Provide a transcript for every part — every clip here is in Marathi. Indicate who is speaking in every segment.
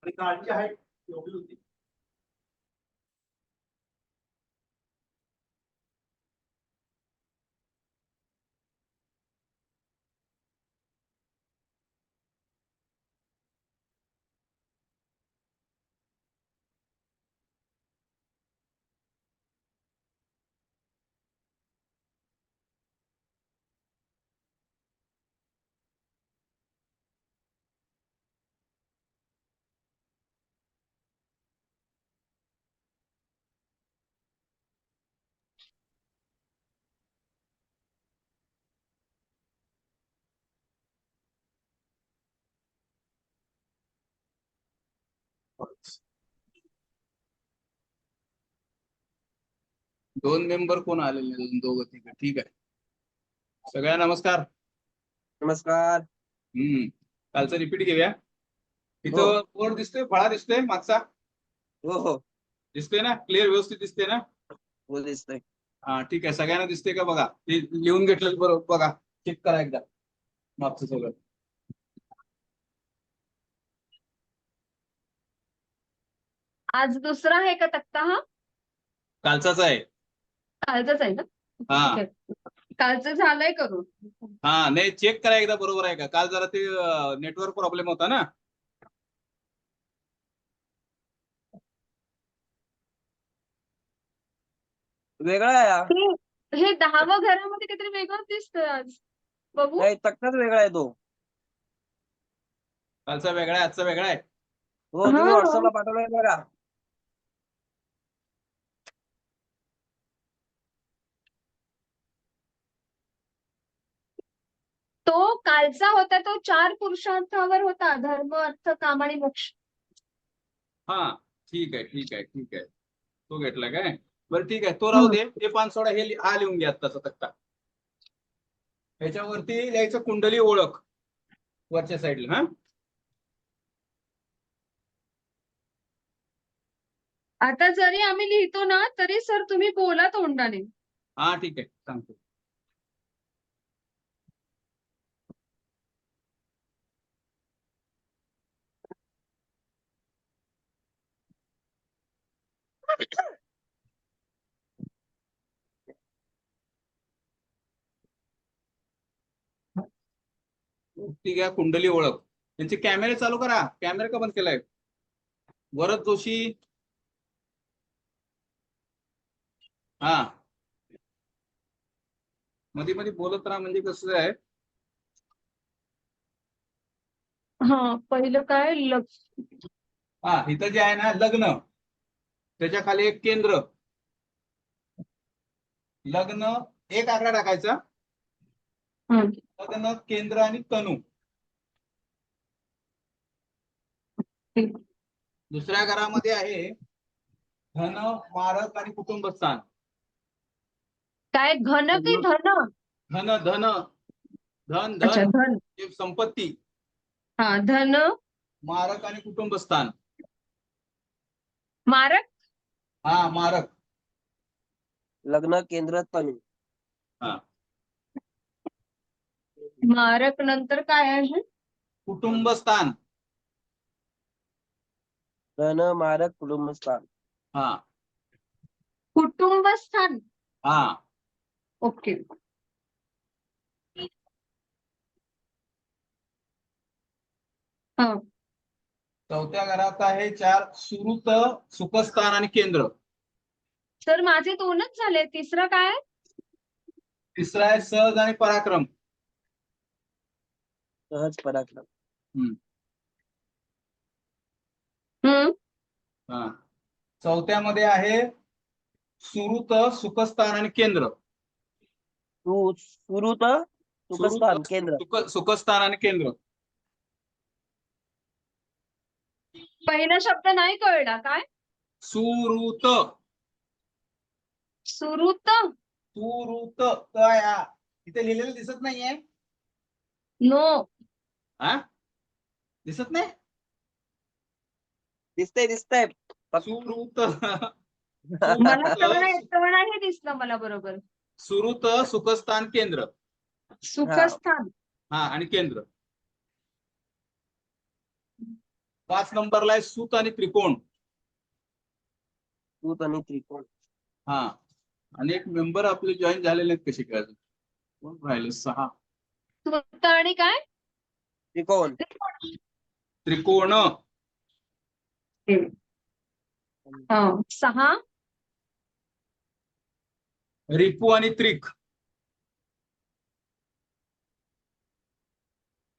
Speaker 1: आणि काळजी आहे एवढी होती. दोन मेंबर कोण आलेले, दोघं तिघ. ठीक आहे, सगळ्यांना नमस्कार.
Speaker 2: नमस्कार.
Speaker 1: कालचं रिपीट घेऊया.
Speaker 2: हो.
Speaker 1: इथं बोर्ड दिसतोय, फळा दिसतोय मागचा?
Speaker 2: हो हो
Speaker 1: दिसतोय ना, क्लिअर व्यवस्थित दिसते ना?
Speaker 2: हो दिसतंय.
Speaker 1: हा ठीक आहे, सगळ्यांना दिसते का बघा, ते लिहून घेतलं बरोबर बघा, चेक करा एकदा मागचं सगळं.
Speaker 3: आज दुसरा आहे का तक्ता? हा
Speaker 1: कालचाच आहे.
Speaker 3: कालचाच आहे ना?
Speaker 1: हा.
Speaker 3: ठीक आहे. कालचं झालंय करून.
Speaker 1: हा नाही, चेक करा एकदा बरोबर आहे का. काल जरा ते नेटवर्क प्रॉब्लेम होता ना.
Speaker 2: वेगळा आहे हा.
Speaker 3: हे 10व्या घरामध्ये काहीतरी वेगळं दिसतंय आज. बघू.
Speaker 2: नाही, तक्ताच वेगळा आहे तो.
Speaker 1: कालचा वेगळा आहे, आजचा वेगळा आहे.
Speaker 2: हो, तुम्ही व्हॉट्सअपला पाठवलाय बघा.
Speaker 3: तो कालचा होता तो 4 पुरुषार्थावर होता, धर्म अर्थ काम आणि मोक्ष.
Speaker 1: हा ठीक आहे ठीक आहे ठीक आहे, तो घेतला काय. बरं ठीक आहे, तो राहू दे. ते पान सोडा, हे हा लिहून घ्या आत्ताचा तक्ता. ह्याच्यावरती लिहायचं कुंडली ओळख वरच्या साईडला. हा
Speaker 3: आता जरी आम्ही लिहितो ना तरी सर तुम्ही बोला तोंडाने.
Speaker 1: हा ठीक आहे, सांगतो. ठीक आहे, कुंडली ओळख. त्यांचे कॅमेरे चालू करा. कॅमेरा का बंद केलाय? वरद जोशी. हा, मध्ये मध्ये बोलत राहा, म्हणजे कसं आहे.
Speaker 3: हा, पहिलं काय
Speaker 1: हा, इथं जे आहे ना लग्न, त्याच्या खाली एक केंद्र. लग्न एक आकडा टाकायचा. लग्न, केंद्र आणि तनू. दुसऱ्या घरामध्ये आहे धन, मारक आणि कुटुंबस्थान.
Speaker 3: काय घन की धन?
Speaker 1: धन धन धन
Speaker 3: अच्छा,
Speaker 1: धन
Speaker 3: धन.
Speaker 1: हे संपत्ती.
Speaker 3: हा, धन,
Speaker 1: मारक आणि कुटुंबस्थान.
Speaker 3: मारक.
Speaker 1: हा, मारक.
Speaker 2: लग्न, केंद्र, तनू.
Speaker 1: हा,
Speaker 3: मारक नंतर काय आहे?
Speaker 1: कुटुंबस्थान.
Speaker 2: धन, मारक, कुटुंबस्थान.
Speaker 1: हा
Speaker 3: कुटुंबस्थान.
Speaker 1: हा
Speaker 3: ओके. हा,
Speaker 1: चौथ्या घरात आहे 4 सुरुत, सुखस्थान आणि केंद्र.
Speaker 3: सर माझे 2च झाले, तिसरं काय?
Speaker 1: तिसरा आहे सहज आणि पराक्रम.
Speaker 2: सहज, पराक्रम.
Speaker 1: हा, चौथ्यामध्ये आहे सुरुत, सुखस्थान आणि केंद्र.
Speaker 2: सुरुत, सुखस्थान, केंद्र.
Speaker 1: सुखस्थान आणि केंद्र.
Speaker 3: पहिला शब्द नाही कळला, काय?
Speaker 1: सुरुत.
Speaker 3: सुरुत.
Speaker 1: सुरुत काय? इथे लिहिलेलं दिसत नाहीये?
Speaker 3: नो.
Speaker 1: हा, दिसत नाही?
Speaker 2: दिसतंय दिसतंय.
Speaker 1: सुरुत.
Speaker 3: मला तेवढं नाही दिसलं मला बरोबर.
Speaker 1: सुरुत, सुखस्थान, केंद्र.
Speaker 3: सुखस्थान.
Speaker 1: हा, आणि केंद्र. 5 नंबरला आहे सूत आणि त्रिकोण.
Speaker 2: सूत आणि त्रिकोण.
Speaker 1: हा, आणि एक मेंबर आपले जॉईन झालेले आहेत कसे काय, कोण राहिले? 6.
Speaker 3: सूत आणि काय?
Speaker 2: त्रिकोण.
Speaker 1: त्रिकोण.
Speaker 3: हा, 6.
Speaker 1: रिपू आणि त्रिक.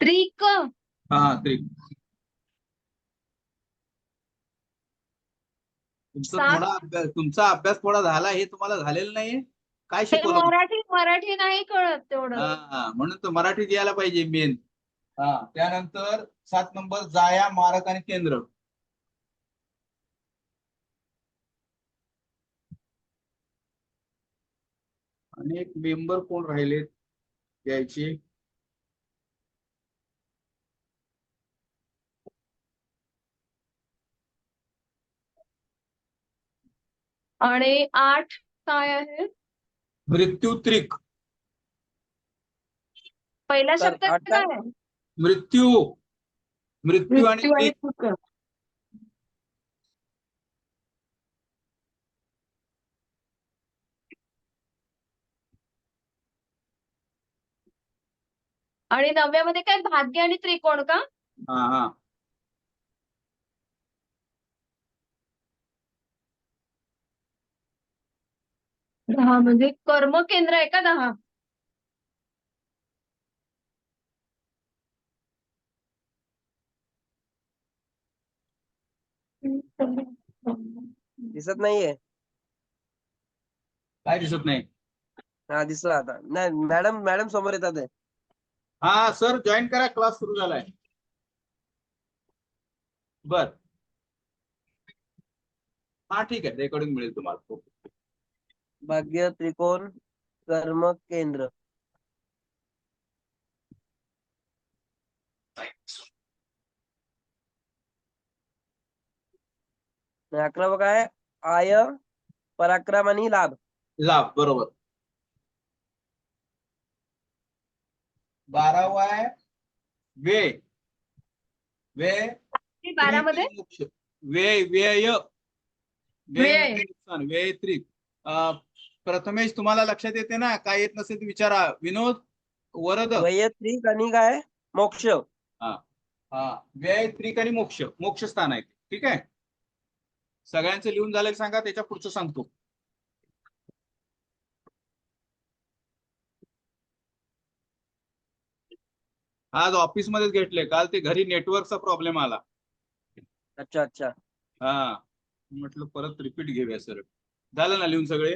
Speaker 3: त्रिक.
Speaker 1: हा, त्रिक. तुमचा अभ्यास थोडा झाला, हे तुम्हाला झालेलं नाहीये. काय
Speaker 3: हे
Speaker 1: शिकवलं?
Speaker 3: मराठी नाही कळत तेवढं.
Speaker 1: हा, म्हणून तर मराठीत यायला पाहिजे मेन. हा, त्यानंतर 7 नंबर जाया, मारक आणि केंद्र. आणि एक मेंबर कोण राहिलेत यायचे?
Speaker 3: आणि 8 काय आहे?
Speaker 1: मृत्यू, त्रिक.
Speaker 3: पहिला
Speaker 2: तर
Speaker 3: शब्द
Speaker 2: 8
Speaker 3: काय
Speaker 2: काय?
Speaker 3: आहे?
Speaker 1: मृत्यू. मृत्यू आणि
Speaker 3: मृत्यू आणि
Speaker 1: त्रिक.
Speaker 3: त्रिक. आणि 9व्या मध्ये काय? भाग्य आणि त्रिकोण का?
Speaker 1: हा हा.
Speaker 3: 10 म्हणजे कर्म केंद्र आहे का 10?
Speaker 2: दिसत नाहीये.
Speaker 1: काय दिसत नाही?
Speaker 2: हा, दिसला आता. नाही, मॅडम समोर येतात आहे.
Speaker 1: हा सर, जॉईन करा, क्लास सुरू झालाय. बर. हा ठीक आहे, रेकॉर्डिंग मिळेल तुम्हाला.
Speaker 2: भाग्य, त्रिकोण, कर्म केंद्र. आणि 11वा काय? आय, पराक्रम आणि लाभ.
Speaker 1: लाभ, बरोबर. 12वा आहे वे. वे,
Speaker 3: 12 मध्ये
Speaker 1: मोक्ष. व्यय, व्यय. व्यय
Speaker 3: व्यय.
Speaker 1: म्हणजे नुकसान, व्यय त्रिक. प्रथमेश, तुम्हाला लक्षात येते ना? काय येत नसेल तर विचारा. विनोद, वरद.
Speaker 2: वैयत्रिक आणि काय? मोक्ष.
Speaker 1: हा हा, व्यय, त्रिक आणि मोक्ष. मोक्ष स्थान आहे ते. ठीक आहे, सगळ्यांचं लिहून झालं की सांगा, त्याच्या पुढचं सांगतो. आज ऑफिस मध्येच घेतले, काल ते घरी नेटवर्कचा प्रॉब्लेम आला.
Speaker 2: अच्छा अच्छा.
Speaker 1: हा, म्हटलं परत रिपीट घेऊया सर. झालं ना लिहून सगळे?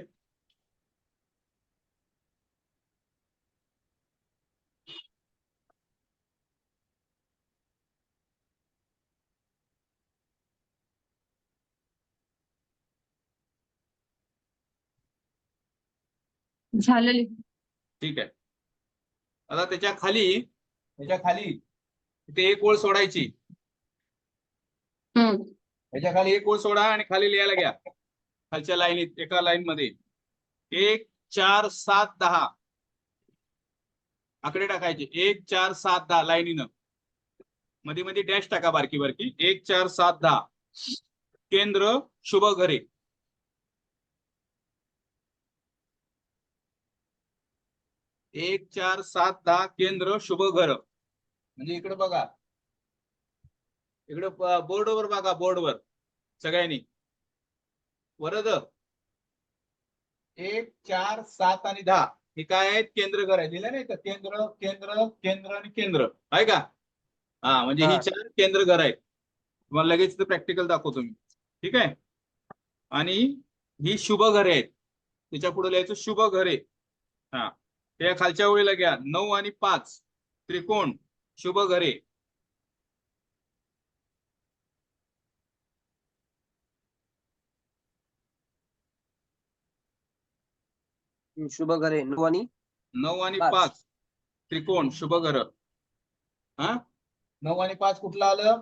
Speaker 3: झालेली.
Speaker 1: ठीक आहे. आता त्याच्या खाली इथे एक ओळ सोडायची. त्याच्या खाली एक ओळ सोडा आणि खाली लिहायला घ्या, खालच्या लाईनीत, एका लाईन मध्ये 1 4 7 10 आकडे टाकायचे. 1 4 7 10 लाईनीनं. मध्ये मध्ये डॅश टाका, बारकी बारकी. 1 4 7 10. केंद्र, शुभ घरे. एक 4 7 10 केंद्र, शुभ घर. म्हणजे इकडे बघा, इकडे बोर्डवर बघा, बोर्डवर सगळ्यांनी. वरद 1 4 7 आणि 10 हे काय आहेत? केंद्र घर आहे. दिलं नाही का? केंद्र, केंद्र, केंद्र आणि केंद्र आहे का? हा, म्हणजे ही 4 केंद्र घर आहेत. तुम्हाला लगेच प्रॅक्टिकल दाखवतो मी. ठीक आहे, आणि ही शुभ घरे आहेत. त्याच्या पुढे लिहायचं शुभ घरे. हा, त्या खालच्या ओळीला घ्या 9 आणि 5 त्रिकोण, शुभ घरे.
Speaker 2: शुभ घरे.
Speaker 1: 9 आणि 5 त्रिकोण, शुभ घर. हा, 9 आणि 5 कुठलं आलं?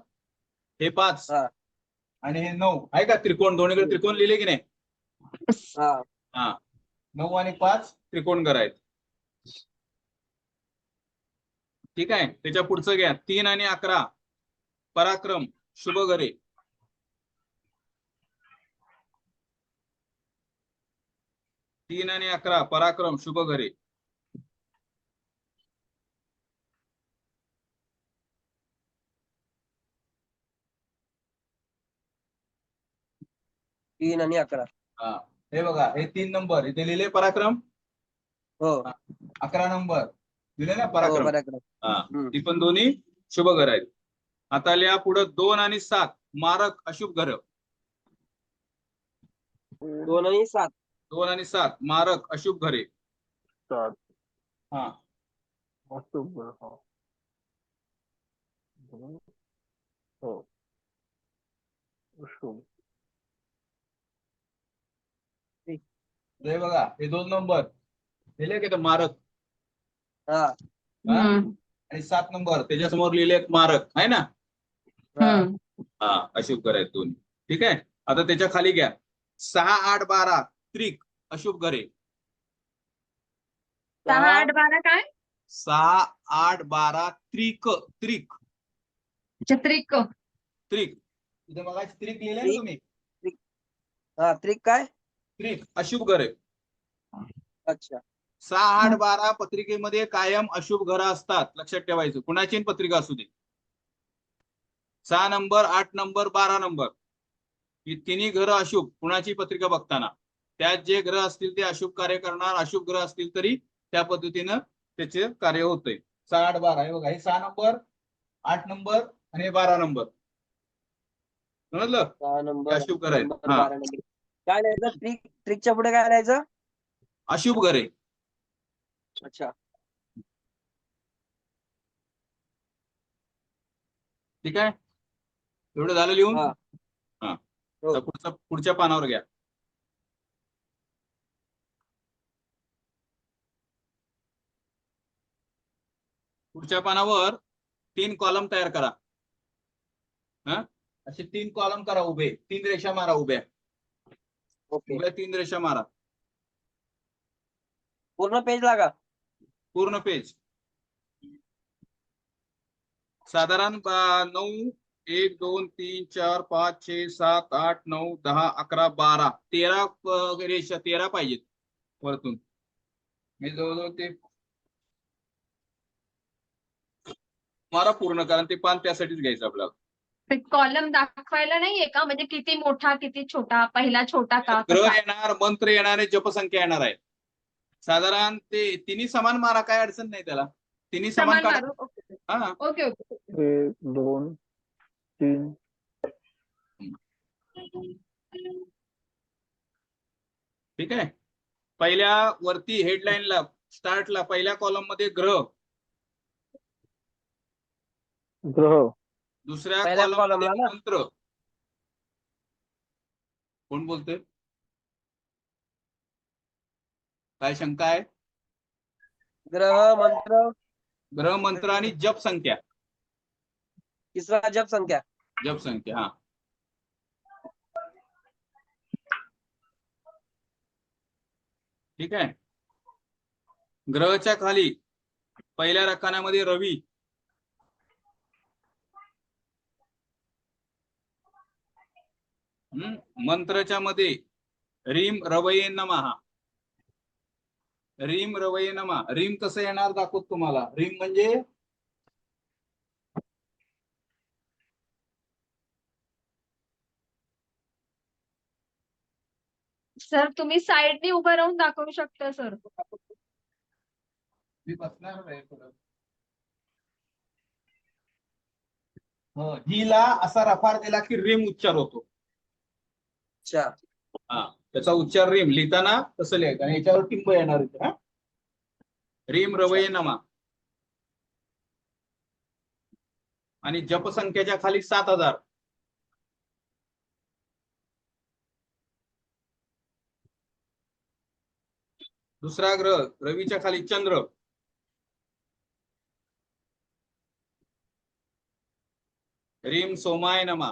Speaker 1: हे 5 आणि हे 9 आहे का? त्रिकोण, दोन्हीकडे त्रिकोण लिहिले की नाही? हा, 9 आणि 5 त्रिकोण घर आहेत. ठीक आहे, त्याच्या पुढचं घ्या 3 आणि 11 पराक्रम, शुभ घरे. तीन आणि 11 पराक्रम शुभ घरे.
Speaker 2: तीन आणि 11.
Speaker 1: हा हे बघा, हे 3 नंबर इथे लिहिले पराक्रम.
Speaker 2: हो
Speaker 1: 11 नंबर दिले ना
Speaker 2: हो
Speaker 1: पराक्रम.
Speaker 2: बरोबर.
Speaker 1: हा
Speaker 2: हम्म.
Speaker 1: ती पण दोन्ही शुभ घर आहेत. आता लिहा पुढे 2 आणि 7 मारक अशुभ घर.
Speaker 2: 2 आणि 7.
Speaker 1: 2 आणि 7 मारक अशुभ घरे.
Speaker 4: 7
Speaker 1: हा
Speaker 4: ऑक्टोबर. हो शुभ.
Speaker 1: हे बघा, हे 2 नंबर लिहिले की मारक.
Speaker 2: हा
Speaker 1: हा? आणि 7 नंबर त्याच्यासमोर लिहिले मारक आहे ना.
Speaker 2: हा
Speaker 1: हा अशुभ घर आहेत दोन्ही. ठीक आहे. आता त्याच्या खाली घ्या 6, 8, 12 त्रिक अशुभ घरे.
Speaker 3: 6, 8, 12 काय?
Speaker 1: 6, 8, 12 त्रिक त्रिक
Speaker 3: त्रिक.
Speaker 1: त्रिक. इथे मला त्रिक लिहिले ना
Speaker 2: त्रिक.
Speaker 1: तुम्ही.
Speaker 2: हा त्रिक काय?
Speaker 1: त्रिक अशुभ घर आहे.
Speaker 2: अच्छा
Speaker 1: 6, 8, 12 पत्रिकेमध्ये कायम अशुभ घर असतात. लक्षात ठेवायचं. कुणाची पत्रिका असू दे. 6 नंबर 8 नंबर 12 नंबर ही तिन्ही घरं अशुभ. कुणाची पत्रिका बघताना त्यात जे ग्रह असतील ते अशुभ कार्य करणार. अशुभ ग्रह असतील तरी त्या पद्धतीनं त्याचे कार्य होतंय. 6, 8, 12 हे बघा, हे 6 नंबर 8 नंबर आणि हे 12 नंबर. समजलं.
Speaker 2: 6 नंबर
Speaker 1: अशुभ घर आहेत.
Speaker 2: नंबर
Speaker 1: हा
Speaker 2: 12 नंबर. काय लिहायचं ट्रिकच्या पुढे काय लिहायचं?
Speaker 1: अशुभ घर आहे.
Speaker 2: अच्छा
Speaker 1: ठीक आहे. एवढं झालं लिहून.
Speaker 2: हा
Speaker 1: हा
Speaker 2: हो
Speaker 1: तर पुढच्या पानावर घ्या. पुढच्या पानावर 3 कॉलम तयार करा. हा असे 3 कॉलम करा उभे. 3 रेषा मारा उभ्या.
Speaker 2: ओके.
Speaker 1: उभ्या 3 रेषा मारा.
Speaker 2: पूर्ण पेज लागा.
Speaker 1: पूर्ण पेज. साधारण 9 1 2 3 4 5 6 7 8 9 10 11 12 13 रेषा 13 पाहिजेत वरतून. मी जवळजवळ ते मारा पूर्ण, कारण ते पान त्यासाठीच घ्यायचं आपल्याला.
Speaker 3: कॉलम दाखवायला नाहीये का? म्हणजे किती मोठा किती छोटा, पहिला छोटा का
Speaker 1: ग्रह
Speaker 3: कसा?
Speaker 1: येणार, मंत्र येणार आहे, जपसंख्या येणार आहे. साधारण ते तिन्ही समान मारा, काय अडचण नाही त्याला. तिन्ही समान
Speaker 3: समान
Speaker 1: काढा.
Speaker 3: मारू. ओके
Speaker 1: हा
Speaker 3: ओके ओके.
Speaker 4: 1 2 3
Speaker 1: ठीक आहे. पहिल्या वरती हेडलाईनला स्टार्टला पहिल्या कॉलम मध्ये ग्रह.
Speaker 4: ग्रह.
Speaker 1: दुसऱ्या
Speaker 2: पहिल्या
Speaker 1: कॉलम मध्ये
Speaker 2: कॉलमला ना?
Speaker 1: मंत्र. कोण बोलतोय? काय शंका आहे?
Speaker 2: ग्रह मंत्र.
Speaker 1: ग्रह मंत्र आणि जप संख्या.
Speaker 2: तिसरा जप संख्या.
Speaker 1: जप संख्या. हा ठीक आहे. ग्रहच्या खाली पहिल्या रकान्यामध्ये रवी. मंत्रच्या मध्ये रीम रवये नमः. रीम रवये नमः. रीम कसं येणार दाखवत तुम्हाला. रीम म्हणजे
Speaker 3: सर तुम्ही साईडने उभं राहून दाखवू शकता सर.
Speaker 1: मी बसणार आहे थोडं. हिला असा रफार दिला की रिम उच्चार होतो.
Speaker 2: अच्छा
Speaker 1: हा त्याचा उच्चार रिम लिहिताना तसं लिहायचं आणि याच्यावर टिंब येणार होते. हा रीम रवये नमा. आणि जपसंख्येच्या खाली 7000. दुसरा ग्रह रवीच्या खाली चंद्र. रीम सोमाय नमा.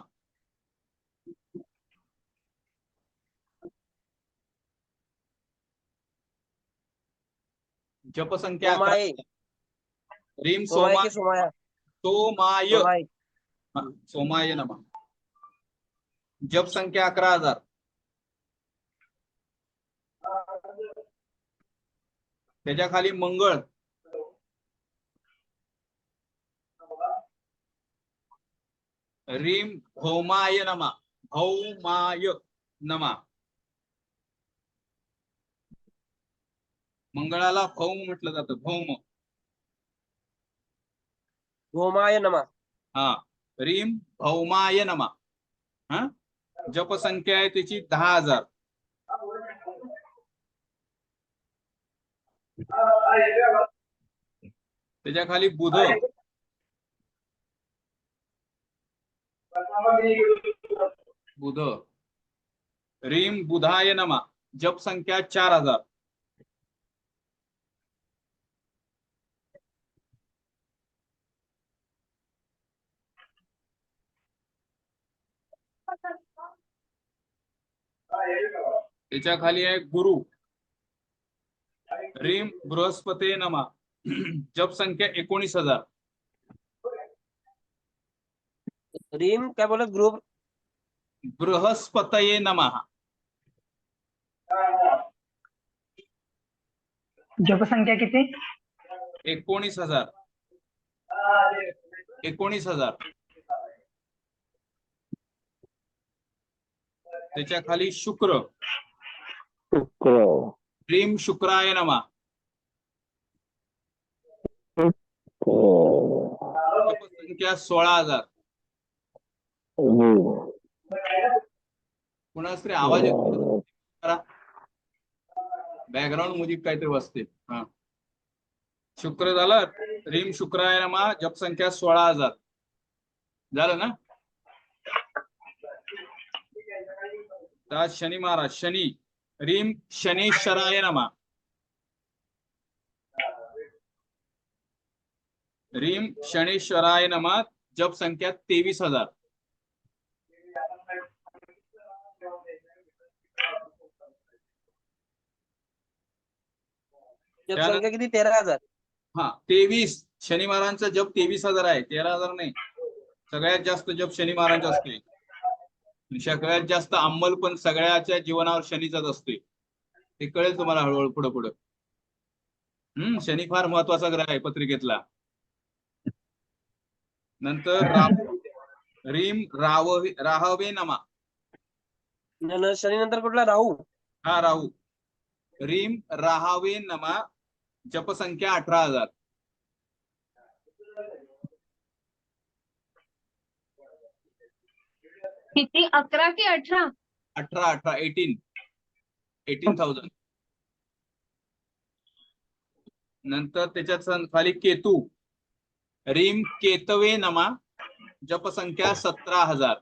Speaker 1: जपसंख्या 11.
Speaker 2: सोमाई.
Speaker 1: रीम
Speaker 2: सोमाई
Speaker 1: सोमाय.
Speaker 2: की सोमाया?
Speaker 1: सोमाय.
Speaker 2: सोमाई.
Speaker 1: सोमाय नमः. जप संख्या 11,000. त्याच्या खाली मंगळ. रीम भौमाय नमः. भौमाय नमः. मंगळाला भौम म्हटलं जातं. भौम.
Speaker 2: भौमाय नमः.
Speaker 1: हा. रीम भौमाय नमः. हा. जप संख्या आहे त्याची 10,000. त्याच्या खाली बुध. बुध. रीम बुधाय नमः. जप संख्या 4,000. त्याच्या खाली आहे गुरु. रीम बृहस्पते नमः. जप संख्या 19,000.
Speaker 2: रीम काय बोलत ग्रुप
Speaker 1: बृहस्पतये नमः.
Speaker 5: जपसंख्या किती?
Speaker 1: 19,000. 19,000. त्याच्या खाली शुक्र.
Speaker 4: शुक्र.
Speaker 1: रीम शुक्राय नमः. जप संख्या 16,000. पुन्हा तरी आवाज येतो. बॅकग्राऊंड म्युझिक काहीतरी वाजते. हा. शुक्र झालं. रीम शुक्राय नमः. जप संख्या 16,000. झालं ना. तर शनी महाराज. शनी. रीम शनीश्वराय नमः. रीम शनीश्वराय नमः. जप संख्या 23,000.
Speaker 2: जप संख्या किती? 13,000.
Speaker 1: हा. 23. शनी महाराजांचा जप 23,000 आहे. 13,000 नाही. सगळ्यात जास्त जप शनी महाराजांचा असतोय. सगळ्यात जास्त अंमल पण सगळ्याच्या जीवनावर शनीचाच असतोय. ते कळेल तुम्हाला हळूहळू पुढे पुढे. शनी फार महत्वाचा ग्रह आहे पत्रिकेतला. नंतर राहू. रीम राहवे नमः.
Speaker 2: शनी नंतर कुठला? राहू.
Speaker 1: हा. राहू. रीम राहावे नमः. जप संख्या 18,000.
Speaker 3: किती? 11 की 18?
Speaker 1: 18,000. नंतर त्याच्यात खाली केतू. रीम केतवे नमः. जप संख्या 17,000.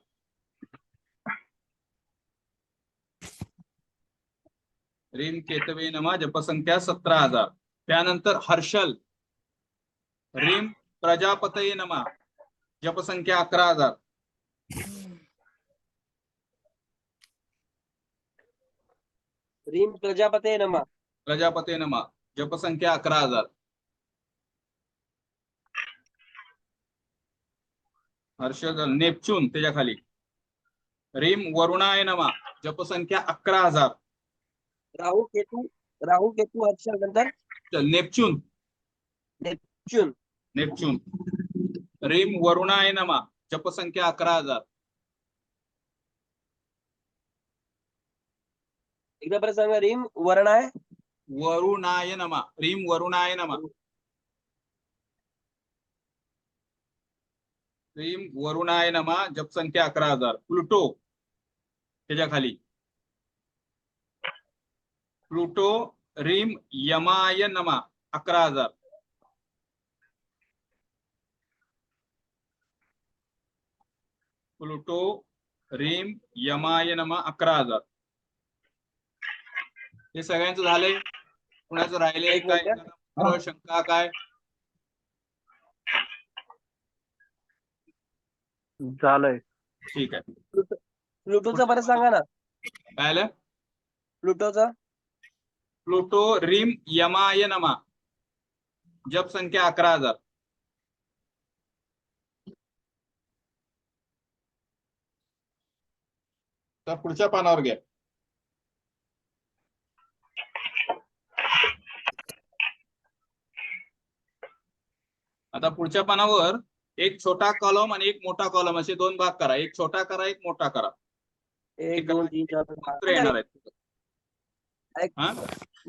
Speaker 1: रीम केतवे नमः. जप संख्या 17,000. त्यानंतर हर्षल. रीम प्रजापतये नमः. जप संख्या 11,000.
Speaker 2: रीम प्रजापते नमः.
Speaker 1: प्रजापते नमः. जप संख्या 11,000. हर्षल. नेपच्यून त्याच्या खाली. रीम वरुणाय नमः. जप संख्या 11,000.
Speaker 2: राहू केतू हर्षल नंतर
Speaker 1: नेपच्यून.
Speaker 2: नेपच्यून.
Speaker 1: नेपच्यून. रीम वरुणाय नमः. जप संख्या 11,000.
Speaker 2: एकदा परत सांगा. रीम वर्णाय
Speaker 1: वरुणाय नमः. रीम वरुणाय नमः. रीम वरुणाय नमः. जप संख्या 11,000. प्लुटो त्याच्या खाली. प्लुटो. रीम यमाय नमः. 11,000. प्लुटो. रीम यमाय नमः. 11,000. हे सगळ्यांचं झालंय. कुणाचं राहिले काय? शंका काय?
Speaker 4: झालंय.
Speaker 1: ठीक आहे.
Speaker 2: प्लुटोचा परत सांगा ना.
Speaker 1: काय आलं?
Speaker 2: प्लुटोचा.
Speaker 1: प्लुटो. रीम यमाय नमः. जप संख्या 11,000. आता पुढच्या पानावर घ्या. आता पुढच्या पानावर एक छोटा कॉलम आणि एक मोठा कॉलम असे दोन भाग करा. एक छोटा करा, एक मोठा करा.
Speaker 2: 1 2 3 4
Speaker 1: मंत्र येणार आहेत. हा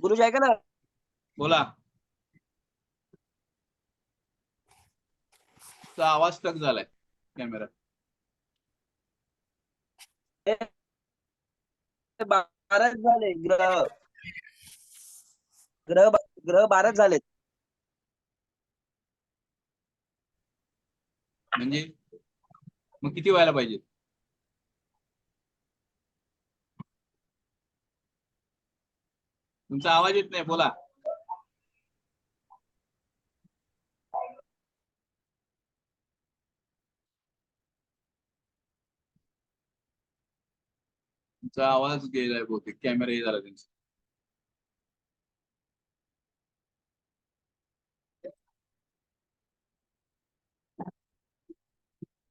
Speaker 2: गुरुजी ऐका ना.
Speaker 1: बोला. तुझा आवाज स्टक झालाय कॅमेरा.
Speaker 2: 12 झाले ग्रह. ग्रह 12 झालेत.
Speaker 1: म्हणजे मग किती व्हायला पाहिजे? तुमचा आवाज येत नाही, बोला. तुमचा आवाज गेलाय बहुतेक, कॅमेरा हे झाला त्यांचा.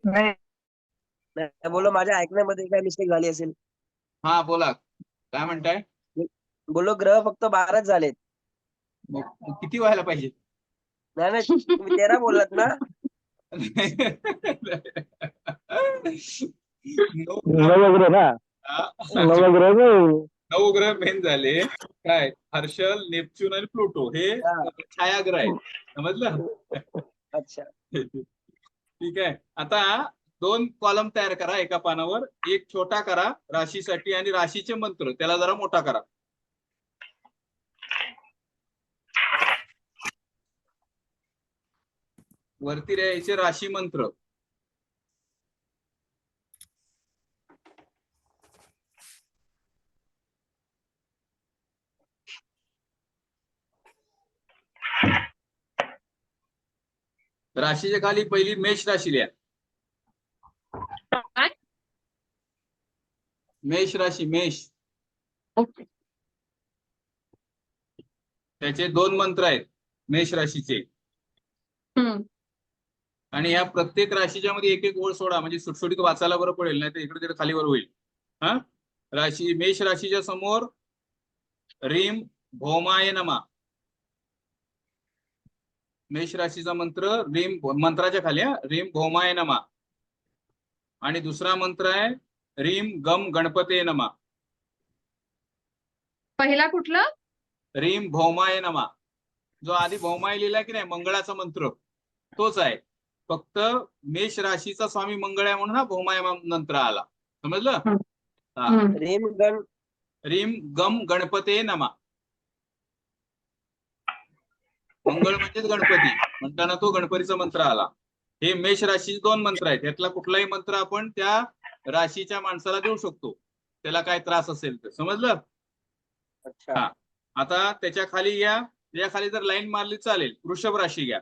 Speaker 5: नाही
Speaker 2: नाही, बोलो माझ्या ऐकण्यामध्ये काय मिस्टेक झाली असेल.
Speaker 1: हा बोला, काय म्हणताय?
Speaker 2: बोलो ग्रह फक्त 12 झालेत.
Speaker 1: मग किती व्हायला पाहिजे?
Speaker 2: नाही नाही, तुम्ही 13 बोललात ना.
Speaker 4: नवग्रह ना, नवग्रह नाही.
Speaker 1: नवग्रह मेन झाले काय? हर्षल, नेपच्यून आणि प्लुटो हे
Speaker 2: हा.
Speaker 1: छायाग्रह आहेत. समजलं?
Speaker 2: अच्छा.
Speaker 1: ठीक आहे. आता दोन कॉलम तयार करा एका पानावर. एक छोटा करा राशीसाठी आणि राशीचे मंत्र त्याला जरा मोठा करा. वरती यायचे राशी मंत्र. राशीच्या खाली पहिली मेष राशी लिहा.
Speaker 3: काय?
Speaker 1: मेष राशी, मेष.
Speaker 3: ओके.
Speaker 1: त्याचे दोन मंत्र आहेत मेष राशीचे. आणि या प्रत्येक राशीच्या मध्ये एक एक ओळ सोडा, म्हणजे सुटसुटीत वाचायला बरं पडेल, नाही तर इकडे तिकडे खालीवर होईल. हा राशी, मेष राशीच्या समोर रीम भौमाय नमा. मेष राशीचा मंत्र रीम, मंत्राच्या खाली रीम भौमाय नमा. आणि दुसरा मंत्र आहे रीम गम गणपते नमा.
Speaker 3: पहिला कुठला?
Speaker 1: रीम भौमाय नमा. जो आधी भौमाय लिहिला की नाही मंगळाचा मंत्र, तोच आहे. फक्त मेष राशीचा स्वामी मंगळ आहे म्हणून हा भौमाय मंत्र आला. समजलं? हा. रीम गम गणपते नमा. मंगळ म्हणजेच गणपती, म्हणताना तो गणपतीचा मंत्र आला. हे मेष राशीचे दोन मंत्र आहेत. यातला कुठलाही मंत्र आपण त्या राशीच्या माणसाला देऊ शकतो, त्याला काय त्रास असेल तर. समजलं?
Speaker 2: अच्छा.
Speaker 1: हा. आता त्याच्या खाली या, त्याच्या खाली जर लाईन मारली चालेल. वृषभ राशी घ्या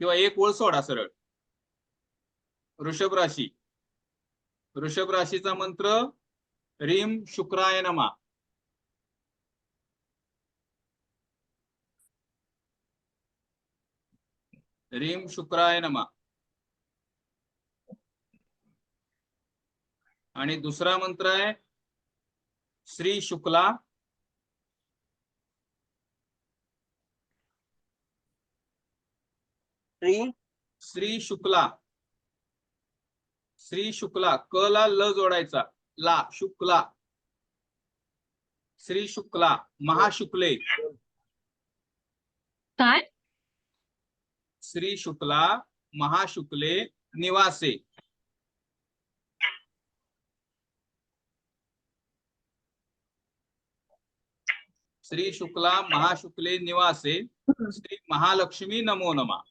Speaker 1: किंवा एक ओळ सोडा सरळ. वृषभ राशी. वृषभ राशीचा मंत्र रीम शुक्राय नमा. रीम शुक्राय नमा. आणि दुसरा मंत्र आहे श्री शुक्ला. श्री शुक्ला. श्री शुक्ला, क ला ल जोडायचा, ला शुक्ला. श्री शुक्ला महाशुक्ले.
Speaker 3: काय?
Speaker 1: श्री शुक्ला महाशुक्ले निवासे. श्री शुक्ला महाशुक्ले निवासे श्री महालक्ष्मी नमो नमा.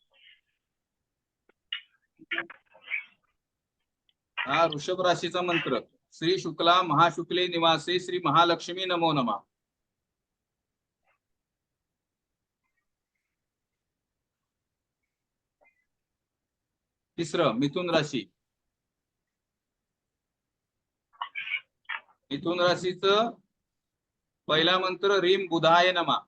Speaker 1: हा वृषभ राशीचा मंत्र. श्री शुक्ला महाशुक्ले निवासे श्री महालक्ष्मी नमो नमा. तिसरं मिथुन राशी. मिथुन राशीचं पहिला मंत्र रीम बुधाय नमा.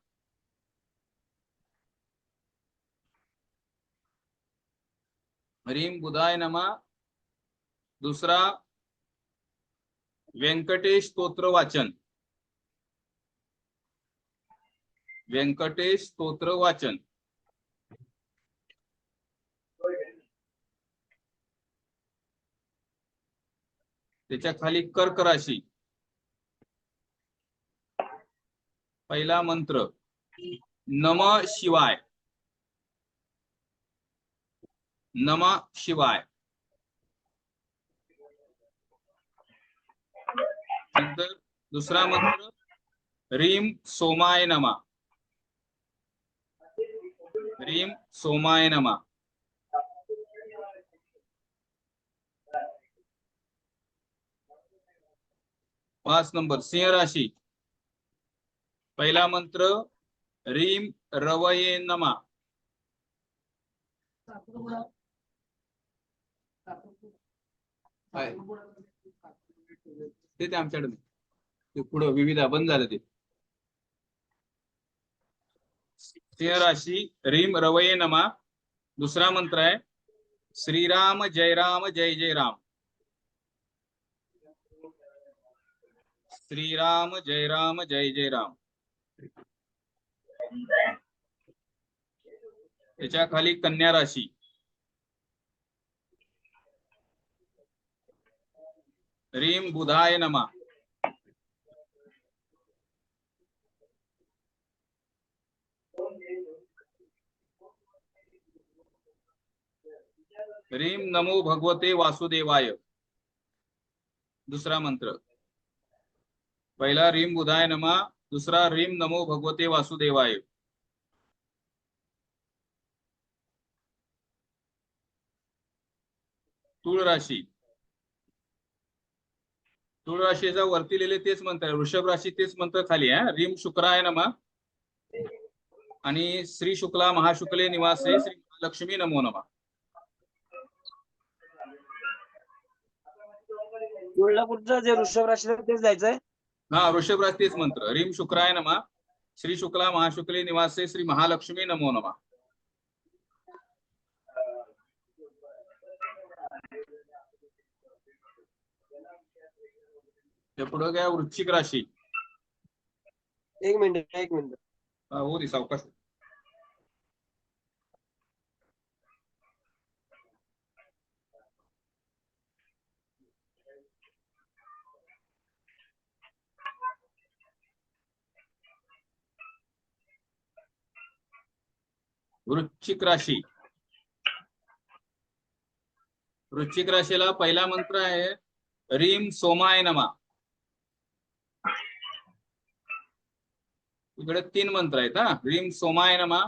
Speaker 1: रीम बुधाय नमा. दुसरा व्यंकटेश स्तोत्र वाचन. व्यंकटेश स्तोत्र वाचन. त्याच्या खाली कर्क राशी. पहिला मंत्र नम शिवाय. नम शिवाय. नंतर दुसरा मंत्र रीम सोमाय नमा. रीम सोमाय नमा. पाच नंबर सिंह राशी. पहिला मंत्र रीम रवये नमा. ते आमच्याकडे ते पुढं विविधा बंद झालं ते. सिंह राशी रीम रवये नमा. दुसरा मंत्र आहे श्रीराम जय राम जय जय राम. श्रीराम जय राम जय जय राम. त्याच्या खाली कन्या राशी. रीम बुधाय नमा. रीम नमो भगवते वासुदेवाय. दुसरा मंत्र. पहिला रीम बुधाय नमा. दुसरा रीम नमो भगवते वासुदेवाय. तुळ राशी. तुळ राशीचा वरती लिहिले तेच मंत्र. वृषभ राशी तेच मंत्र खाली आहे. रीम शुक्राय नमा. आणि श्री शुक्ला महाशुक्ले निवासे श्री महालक्ष्मी नमो नमा.
Speaker 2: तुळजापूरचं जे वृषभ राशीला तेच जायचंय.
Speaker 1: हा वृषभ राशी तेच मंत्र. रीम शुक्राय नमा. श्री शुक्ला महाशुक्ले निवासे श्री महालक्ष्मी नमो नमा. पुढे काय वृश्चिक राशी.
Speaker 2: एक मिनिट.
Speaker 1: हो ती सावकाश. वृश्चिक राशी. वृश्चिक राशीला पहिला मंत्र आहे रीम सोमाय नमा. इकडे तीन मंत्र आहेत. हा रीम सोमाय नमा.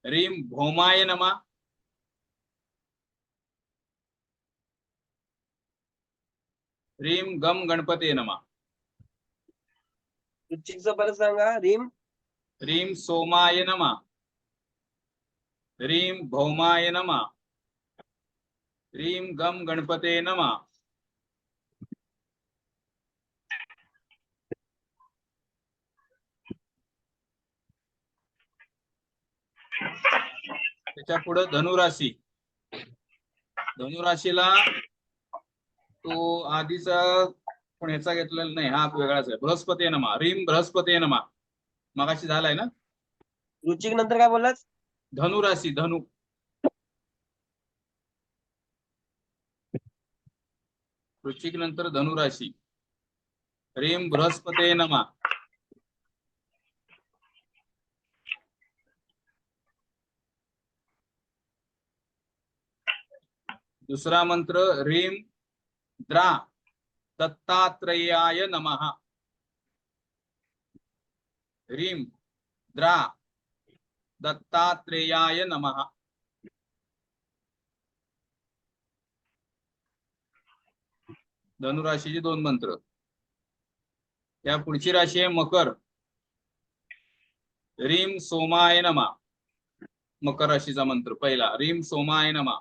Speaker 1: रीम भौमाय नमा. रीम गम गणपते नमा.
Speaker 2: वृश्चिकचं परत सांगा. रीम
Speaker 1: रीम सोमाय नमा. रीम भौमाय नमा. रीम गम गणपते नमा. त्याच्या पुढे धनुराशी. धनुराशीला तो आधीचा पण ह्याचा घेतलेला नाही. हा वेगळाच आहे. बृहस्पती नमा. रीम बृहस्पती नमा. मगाशी झालाय ना.
Speaker 2: वृश्चिक नंतर काय बोललात.
Speaker 1: धनुराशी. धनु. वृश्चिक नंतर धनुराशी. रीम बृहस्पते नमा. दुसरा मंत्र रीम द्रा दत्तात्रेयाय नमः. रीम द्रा दत्तात्रेयाय नमः. धनुराशीचे दोन मंत्र. या पुढची राशी आहे मकर. रीम सोमाय नमा. मकर राशीचा मंत्र पहिला रीम सोमाय नमा.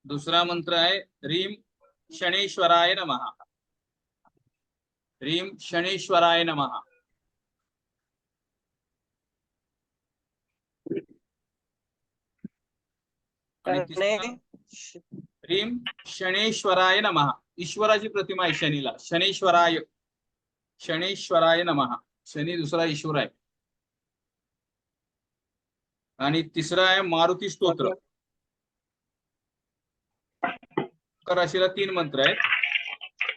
Speaker 1: दुसरा मंत्र आहे रीम शनेश्वराय नमः. रीम शनेश्वराय नमः. आणि तिसरा ह्रीं शनेश्वराय नमः. ईश्वराची प्रतिमा आहे शनीला. शनेश्वराय, शनेश्वराय नमः. शनी दुसरा ईश्वर आहे. आणि तिसरा आहे मारुती स्तोत्र. मकर राशीला 3 मंत्र आहेत.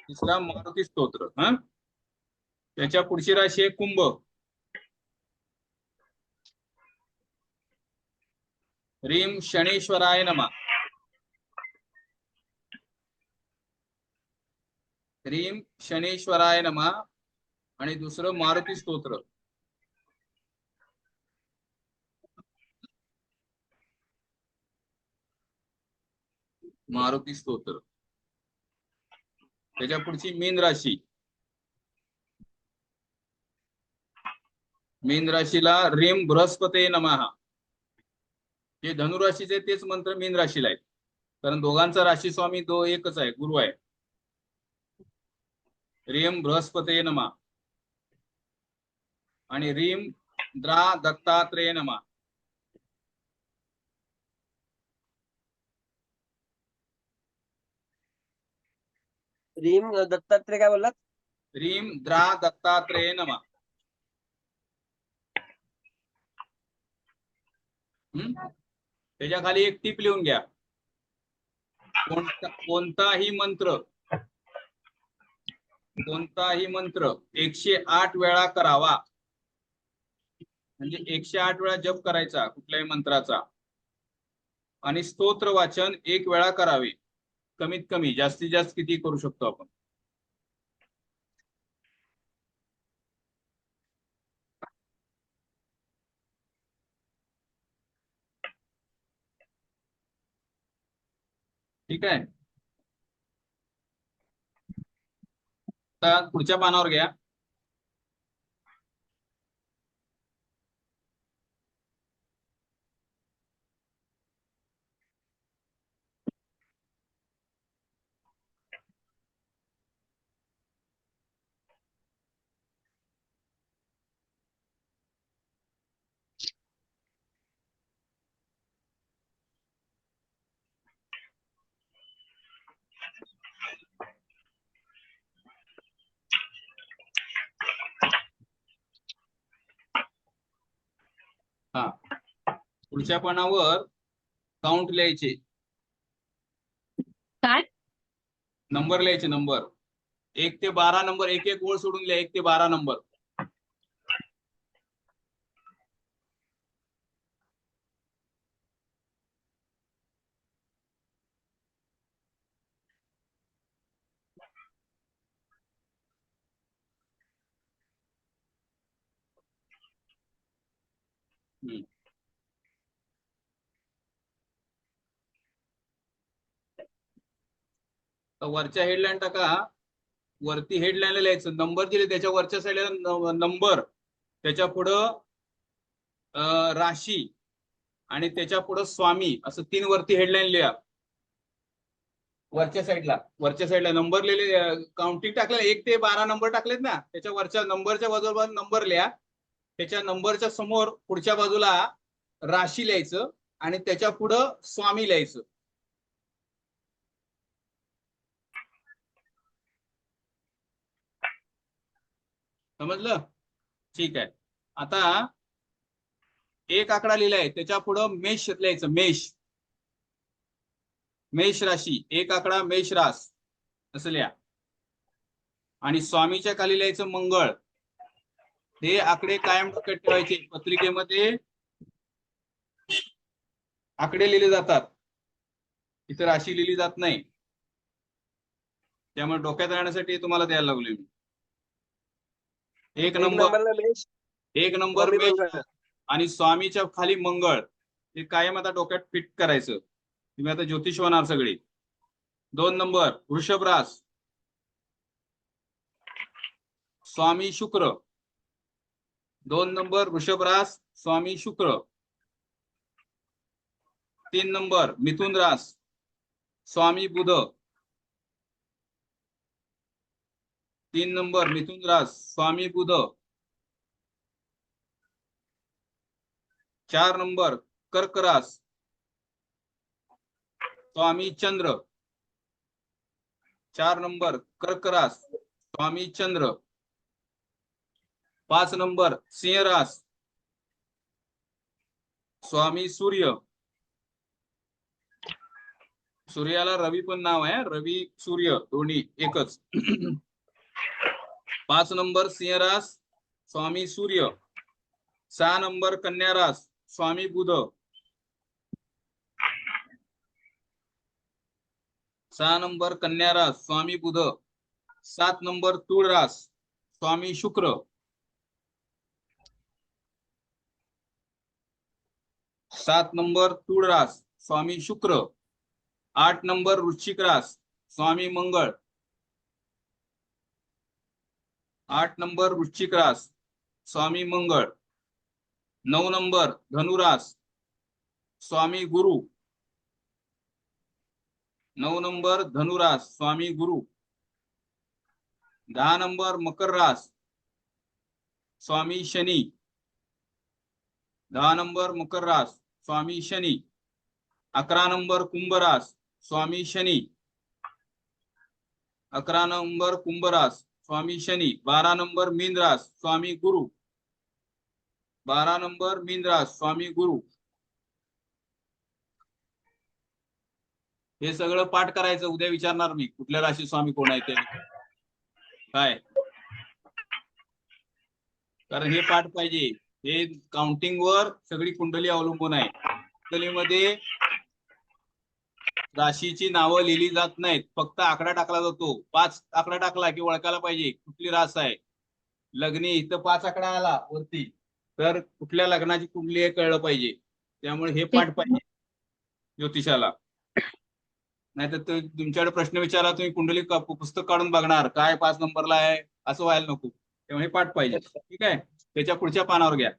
Speaker 1: तिसरा मारुती स्तोत्र. त्याच्या पुढची राशी आहे कुंभ. ह्रीं शनेश्वराय नमः. ह्रीं शनेश्वराय नमः. आणि दुसरं मारुती स्तोत्र. मारुती स्तोत्र. त्याच्या पुढची मीन राशी. मीन राशीला ह्रीं बृहस्पते नमः. जे धनुराशीचे तेच मंत्र मीन राशीला आहेत, कारण दोघांचा राशी स्वामी एकच आहे, गुरु आहे. ह्रीं बृहस्पते नमः. आणि ह्रीं द्रा दत्तात्रेय नमः.
Speaker 2: ह्रीं दत्तात्रय काय बोललात?
Speaker 1: ह्रीं द्रा दत्तात्रेय नमः. त्याच्या खाली एक टीप लिहून घ्या. कोणताही मंत्र 108 वेळा करावा. म्हणजे 108 वेळा जप करायचा कुठल्याही मंत्राचा. आणि स्तोत्र वाचन 1 वेळा करावे. कमीत कमी. जास्तीत जास्त किती करू शकतो आपण. ठीक आहे. आता पुढच्या पानावर घ्या. हा, पुढच्या पानावर काउंट लिहायचे.
Speaker 3: काय?
Speaker 1: नंबर लिहायचे. नंबर 1 ते 12 नंबर. एक एक ओळ सोडून लिहा. 1 ते 12 नंबर. वरच्या हेडलाईन टाका. वरती हेडलाईनला लिहायचं. नंबर दिले त्याच्या वरच्या साईडला नंबर, त्याच्या पुढं राशी आणि त्याच्या पुढं स्वामी, असं 3 वरती हेडलाईन लिहा. वरच्या साईडला नंबर लिहिले. काउंटिंग टाकले 1 ते 12 नंबर टाकलेत ना, त्याच्या वरच्या नंबरच्या बाजूला नंबर लिहा. त्याच्या नंबरच्या समोर पुढच्या बाजूला राशी लिहायचं आणि त्याच्या पुढं स्वामी लिहायचं. समजलं? ठीक आहे. आता एक आकडा लिहिलाय, त्याच्या पुढं मेष लिहायचं. मेष राशी. एक आकडा मेष रास असं लिहा. आणि स्वामीच्या खाली लिहायचं मंगळ. हे आकडे कायम डोक्यात ठेवायचे. पत्रिकेमध्ये आकडे लिहिले जातात, इथे राशी लिहिली जात नाही. त्यामुळे डोक्यात राहण्यासाठी तुम्हाला द्यायला लागलोय मी. एक नंबर मेष आणि स्वामीच्या खाली मंगळ. हे कायम आता डोक्यात फिट करायचं. तुम्ही आता ज्योतिष होणार सगळे. 2 नंबर वृषभ रास, स्वामी शुक्र. 2 नंबर वृषभ रास, स्वामी शुक्र. 3 नंबर मिथुन रास, स्वामी बुध. 3 नंबर मिथुन रास, स्वामी बुध. 4 नंबर कर्क रास, स्वामी चंद्र. 4 नंबर कर्क रास स्वामी चंद्र, 5 नंबर सिंह रास स्वामी सूर्य, सूर्याला रवी पण नाव आहे, रवी सूर्य दोन्ही एकच. 5 नंबर सिंह रास स्वामी सूर्य, 6 नंबर कन्या रास स्वामी बुध, 6 नंबर कन्या रास स्वामी बुध, 7 नंबर तुळ रास स्वामी शुक्र, 7 नंबर तुळ रास स्वामी शुक्र, 8 नंबर वृश्चिक रास स्वामी मंगळ, 8 नंबर वृश्चिक रास स्वामी मंगळ, 9 नंबर धनुरास स्वामी गुरु, 9 नंबर धनुरास स्वामी गुरु, 10 नंबर मकर रास स्वामी शनी, 10 नंबर मकर रास स्वामी शनी, 11 नंबर कुंभ रास स्वामी शनी, 11 नंबर कुंभ रास स्वामी शनी, 12 नंबर मीन रास स्वामी गुरु, 12 नंबर मीन रास स्वामी गुरु. हे सगळं पाठ करायचं. उद्या विचारणार मी कुठल्या राशी स्वामी कोण आहे ते काय, कारण हे पाठ पाहिजे. हे काउंटिंग वर सगळी कुंडली अवलंबून आहे. कुंडलीमध्ये राशीची नावं लिहिली जात नाहीत, फक्त आकडा टाकला जातो. 5 आकडा टाकला की ओळखायला पाहिजे कुठली रास आहे. लग्नी इथं 5 आकडा आला वरती तर कुठल्या लग्नाची कुंडली आहे कळलं पाहिजे. त्यामुळे हे पाठ पाहिजे ज्योतिषाला. नाहीतर तुमच्याकडे प्रश्न विचारला, तुम्ही कुंडली पुस्तक काढून बघणार काय 5 नंबरला आहे असं व्हायला नको. त्यामुळे हे पाठ पाहिजे. ठीक आहे, त्याच्या पुढच्या पानावर घ्या.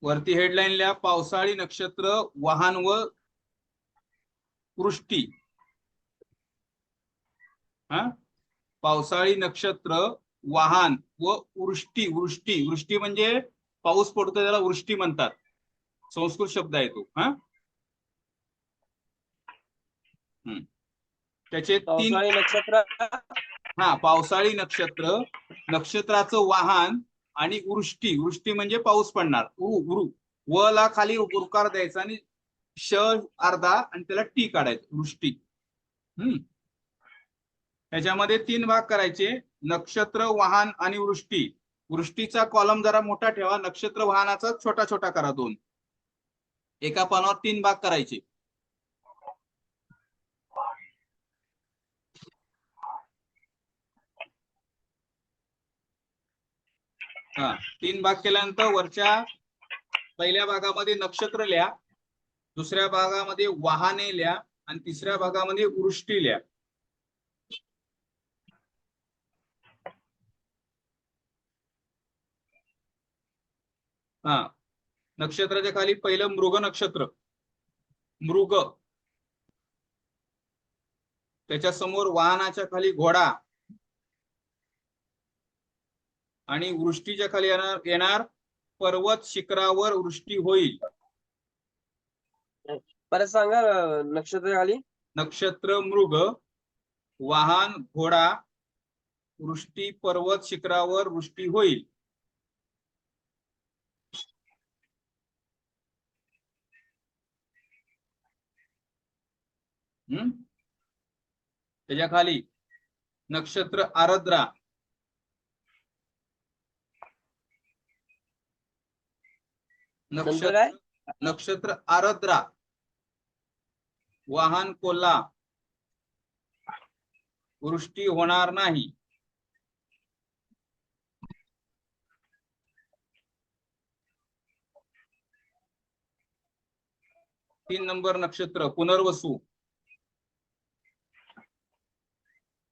Speaker 1: वरती हेडलाईन लिहा, पावसाळी नक्षत्र वाहन व वृष्टी. पावसाळी नक्षत्र वाहन व वृष्टी. वृष्टी वृष्टी म्हणजे पाऊस पडतो त्याला वृष्टी म्हणतात. संस्कृत शब्द आहे तो. त्याचे 3
Speaker 2: पावसाळी नक्षत्र.
Speaker 1: पावसाळी नक्षत्र, नक्षत्राचं वाहन आणि वृष्टी. वृष्टी म्हणजे पाऊस पडणार. व ला खाली उकार द्यायचा आणि श अर्धा आणि त्याला टी काढायचं वृष्टी. त्याच्यामध्ये 3 भाग करायचे, नक्षत्र वाहन आणि वृष्टी. वृष्टीचा कॉलम जरा मोठा ठेवा, नक्षत्र वाहनाचा छोटा छोटा करा. 2 एका पानावर 3 भाग करायचे. हा 3 भाग केल्यानंतर वरच्या पहिल्या भागामध्ये नक्षत्र लिहा, दुसऱ्या भागामध्ये वाहने लिहा आणि तिसऱ्या भागामध्ये वृष्टी लिहा. नक्षत्राच्या खाली पहिलं मृग नक्षत्र. मृग, त्याच्या समोर वाहनाच्या खाली घोडा आणि वृष्टीच्या खाली येणार पर्वत शिखरावर वृष्टी होईल.
Speaker 2: परत सांगा नक्षत्र खाली.
Speaker 1: नक्षत्र मृग, वाहन घोडा, वृष्टी पर्वत शिखरावर वृष्टी होईल. त्याच्या खाली नक्षत्र आरद्रा, नक्षत्र आरद्रा, वाहन कोल्हा, वृष्टी होणार नाही. तीन नंबर नक्षत्र पुनर्वसू.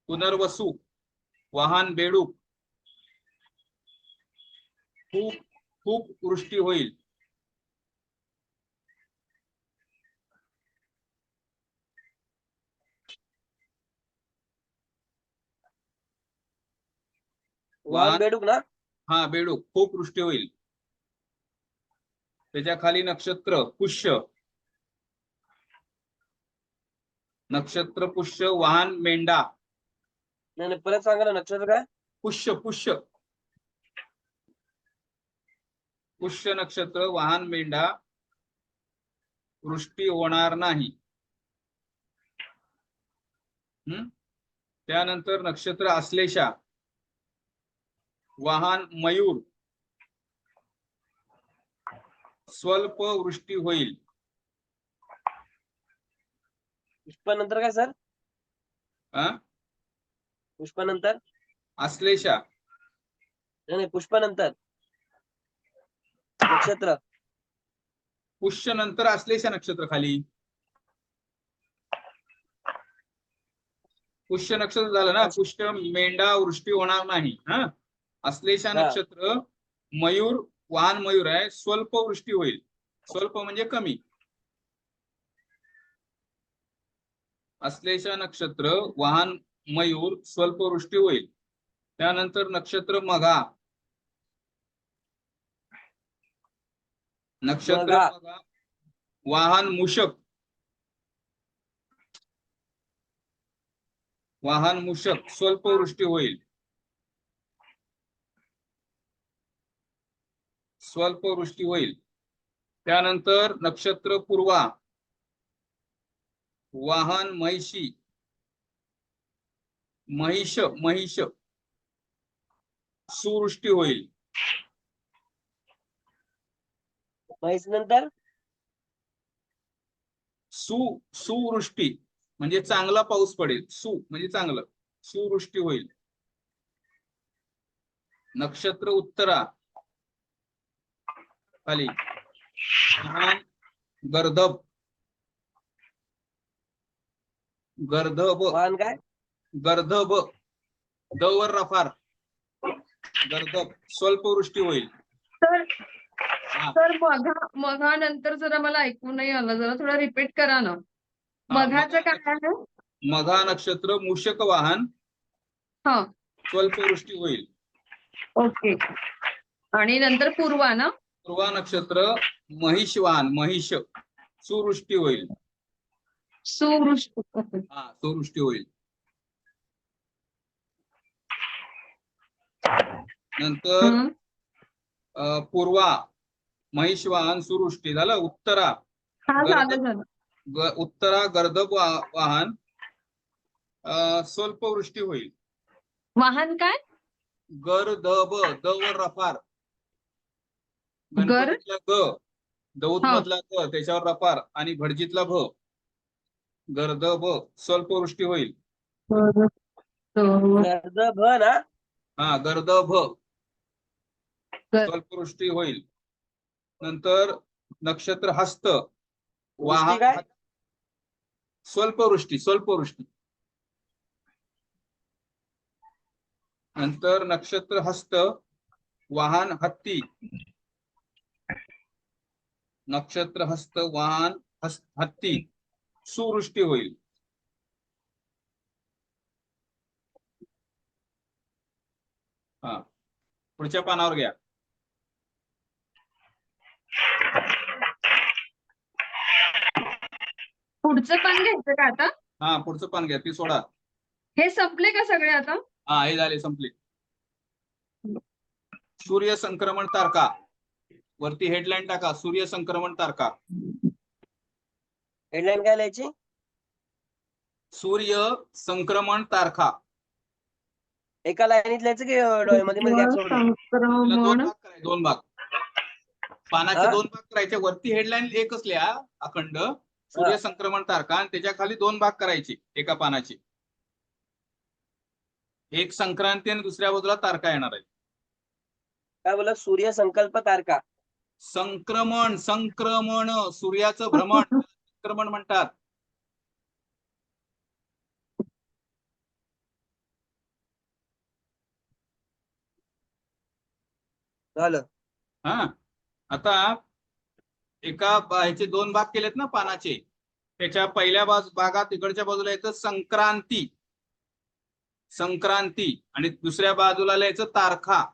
Speaker 1: पुनर्वसू, वाहन बेडूक, खूप खूप वृष्टी होईल.
Speaker 2: वाहन बेडूक ना.
Speaker 1: हा बेडूक, खूप वृष्टी होईल. त्याच्या खाली नक्षत्र पुष्य, नक्षत्र पुष्य वाहन मेंढा.
Speaker 2: नाही नाही, परत सांगा ना, नक्षत्र काय?
Speaker 1: पुष्य पुष्य पुष्य नक्षत्र वाहन मेंढा. वृष्टी होणार नाही. त्यानंतर नक्षत्र आश्लेषा वाहन मयूर. स्वल्प वृष्टी होईल.
Speaker 2: पुष्पानंतर काय सर?
Speaker 1: हा
Speaker 2: पुष्पानंतर?
Speaker 1: आश्लेषा.
Speaker 2: नाही नाही, पुष्पानंतर नक्षत्र.
Speaker 1: पुष्य नंतर आश्लेषा नक्षत्र खाली. पुष्य नक्षत्र झालं ना. पुष्य मेंढा वृष्टी होणार नाही. हा आश्लेषा
Speaker 2: हा.
Speaker 1: नक्षत्र मयूर वाहन मयूर आहे. स्वल्प वृष्टी होईल. स्वल्प म्हणजे कमी. आश्लेषा नक्षत्र वाहन मयूर स्वल्प वृष्टी होईल. त्यानंतर नक्षत्र मघा. नक्षत्र
Speaker 2: मघा.
Speaker 1: मघा वाहन मूषक. वाहन मूषक स्वल्प वृष्टी होईल. स्वल्प वृष्टी होईल. त्यानंतर नक्षत्र पूर्वा वाहन महिषी. महिष महिष सुवृष्टी होईल.
Speaker 2: म्हैस नंतर
Speaker 1: सुवृष्टी म्हणजे चांगला पाऊस पडेल. म्हणजे चांगलं. सुवृष्टी होईल. नक्षत्र उत्तरा खाली वाहन गर्दभ. गर्दभ
Speaker 2: वाहन काय?
Speaker 1: गर्दभ द वर रफार. गर्दभ स्वल्प वृष्टी होईल.
Speaker 3: तर
Speaker 1: हा.
Speaker 3: तर मघा नंतर जरा मला ऐकून नाही आलं, जरा थोडं रिपीट करा ना.
Speaker 1: हा,
Speaker 3: मघाचं काय आहे?
Speaker 1: मघा नक्षत्र मूषक वाहन
Speaker 3: हा
Speaker 1: स्वल्प वृष्टी होईल.
Speaker 3: ओके. आणि नंतर पूर्वा ना.
Speaker 1: पूर्वा नक्षत्र महिष वाहन महिष सुवृष्टी होईल.
Speaker 3: सुवृष्टी.
Speaker 1: हा सुवृष्टी होईल. नंतर
Speaker 3: हम्म.
Speaker 1: पूर्वा महिष वाहन सुवृष्टी झालं. उत्तरा
Speaker 3: हा
Speaker 1: गर्द
Speaker 3: झालं.
Speaker 1: उत्तरा गर्दभ वाहन स्वल्प वृष्टी होईल.
Speaker 3: वाहन काय?
Speaker 1: गर्दभ द वर रफार.
Speaker 3: गर.
Speaker 1: गणपतीतला ग दौत
Speaker 3: हा.
Speaker 1: मधला ग त्याच्यावर रफार आणि भटजीतला भ. गर्दभ स्वल्प वृष्टी होईल.
Speaker 2: गर्द भ ना.
Speaker 1: हा गर्दभ स्वल्प वृष्टी होईल. नंतर नक्षत्र हस्त
Speaker 2: वृष्टी
Speaker 1: वाहन
Speaker 2: काय?
Speaker 1: स्वल्प वृष्टी. नंतर नक्षत्र हस्त वाहन हत्ती. नक्षत्र हस्त वाहन हत्ती सुवृष्टी होईल. हा पुढच्या पानावर घ्या.
Speaker 3: पुढचं पान घ्यायचं का आता?
Speaker 1: हा पुढचं पान घ्या. ती सोडा.
Speaker 3: हे संपले का सगळे आता?
Speaker 1: हा हे झाले संपले. सूर्य संक्रमण तारका वरती हेडलाईन टाका. सूर्य संक्रमण तारका.
Speaker 2: हेडलाईन काय लिहायची?
Speaker 1: सूर्य संक्रमण तारखा.
Speaker 2: एका लाईनीत लिहायचं की मध्ये गॅप सोडून?
Speaker 1: त्याला दोन
Speaker 3: संक्रमण.
Speaker 1: भाग करायचे. दोन भाग. पानाचे
Speaker 2: हा?
Speaker 1: दोन भाग करायचे. वरती हेडलाईन एकच लिहा अखंड सूर्य संक्रमण तारका आणि त्याच्या खाली दोन भाग करायचे एका पानाचे. एक संक्रांती आणि दुसऱ्या बाजूला तारका येणार आहे.
Speaker 2: काय बोला? सूर्य संकल्प तारका.
Speaker 1: संक्रमण सूर्याचं भ्रमण संक्रमण म्हणतात.
Speaker 2: झालं.
Speaker 1: हा आता एका ह्याचे दोन भाग केलेत ना पानाचे. त्याच्या पहिल्या भागात इकडच्या बाजूला येतं संक्रांती आणि दुसऱ्या बाजूला लिहायचं तारखा.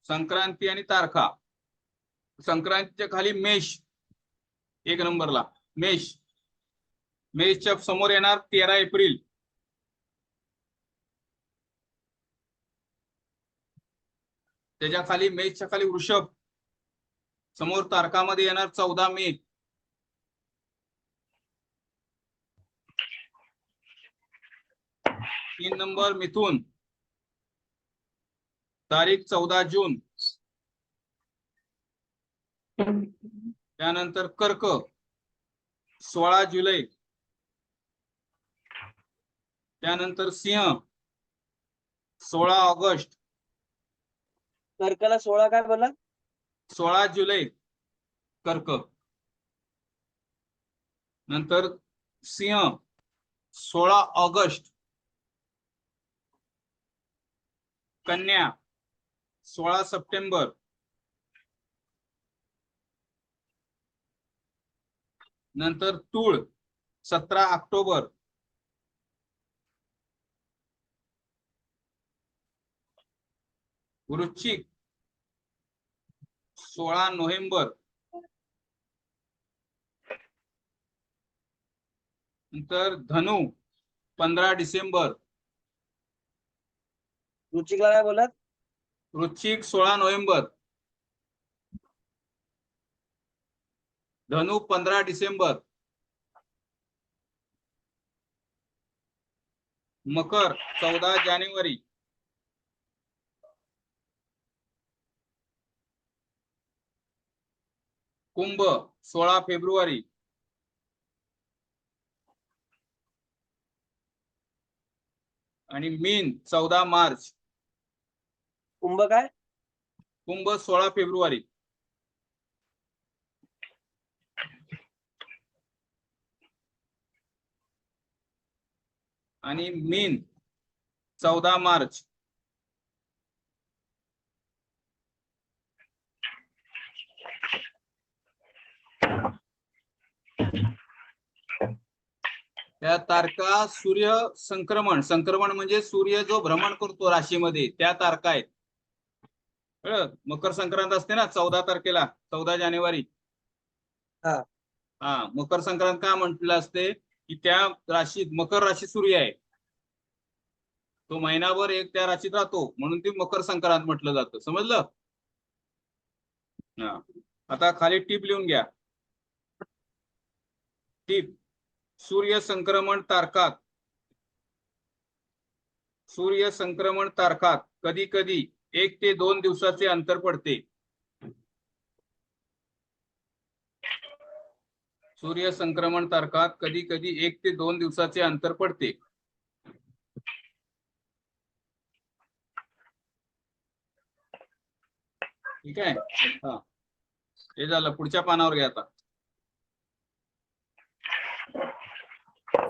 Speaker 1: संक्रांती आणि तारखा. संक्रांतीच्या खाली मेष 1 नंबरला. मेष. मेषच्या समोर येणार 13 एप्रिल. त्याच्या खाली मेषच्या खाली वृषभ. समोर तारखामध्ये येणार 14 मे. 3 नंबर मिथुन. तारीख 14 जून. त्यानंतर कर्क 16 जुलै. त्यानंतर सिंह 16 ऑगस्ट.
Speaker 2: कर्कला 16 काय बोला?
Speaker 1: 16 जुलै कर्क. नंतर सिंह 16 ऑगस्ट. कन्या 16 सप्टेंबर. नंतर तूळ 17 ऑक्टोबर. वृश्चिक 16 नोव्हेंबर. नंतर धनु 15 डिसेंबर.
Speaker 2: रुचिकला काय बोलत?
Speaker 1: वृश्चिक 16 नोव्हेंबर. धनु 15 डिसेंबर. मकर 14 जानेवारी. कुंभ 16 फेब्रुवारी. आणि मीन 14 मार्च.
Speaker 2: कुंभ काय?
Speaker 1: कुंभ 16 फेब्रुवारी. आणि मीन 14 मार्च. त्या तारखा सूर्य संक्रमण. संक्रमण म्हणजे सूर्य जो भ्रमण करतो राशीमध्ये त्या तारखा आहेत. कळलं? मकर संक्रांत असते ना 14 तारखेला, 14 जानेवारी.
Speaker 2: हा.
Speaker 1: मकर संक्रांत का म्हटलं असते की त्या राशीत मकर राशी सूर्य आहे. तो महिनाभर एक त्या राशीत राहतो म्हणून ती मकर संक्रांत म्हटलं जातं. समजलं? आता खाली टीप लिहून घ्या. टीप. सूर्य संक्रमण तारखात. सूर्य संक्रमण तारखात कधी कधी 1 ते 2 दिवसाचे अंतर पडते. सूर्य संक्रमण तारखात कधी कधी 1 ते 2 दिवसाचे अंतर पडते. ठीक आहे. हे झालं. पुढच्या पानावर घ्या आता.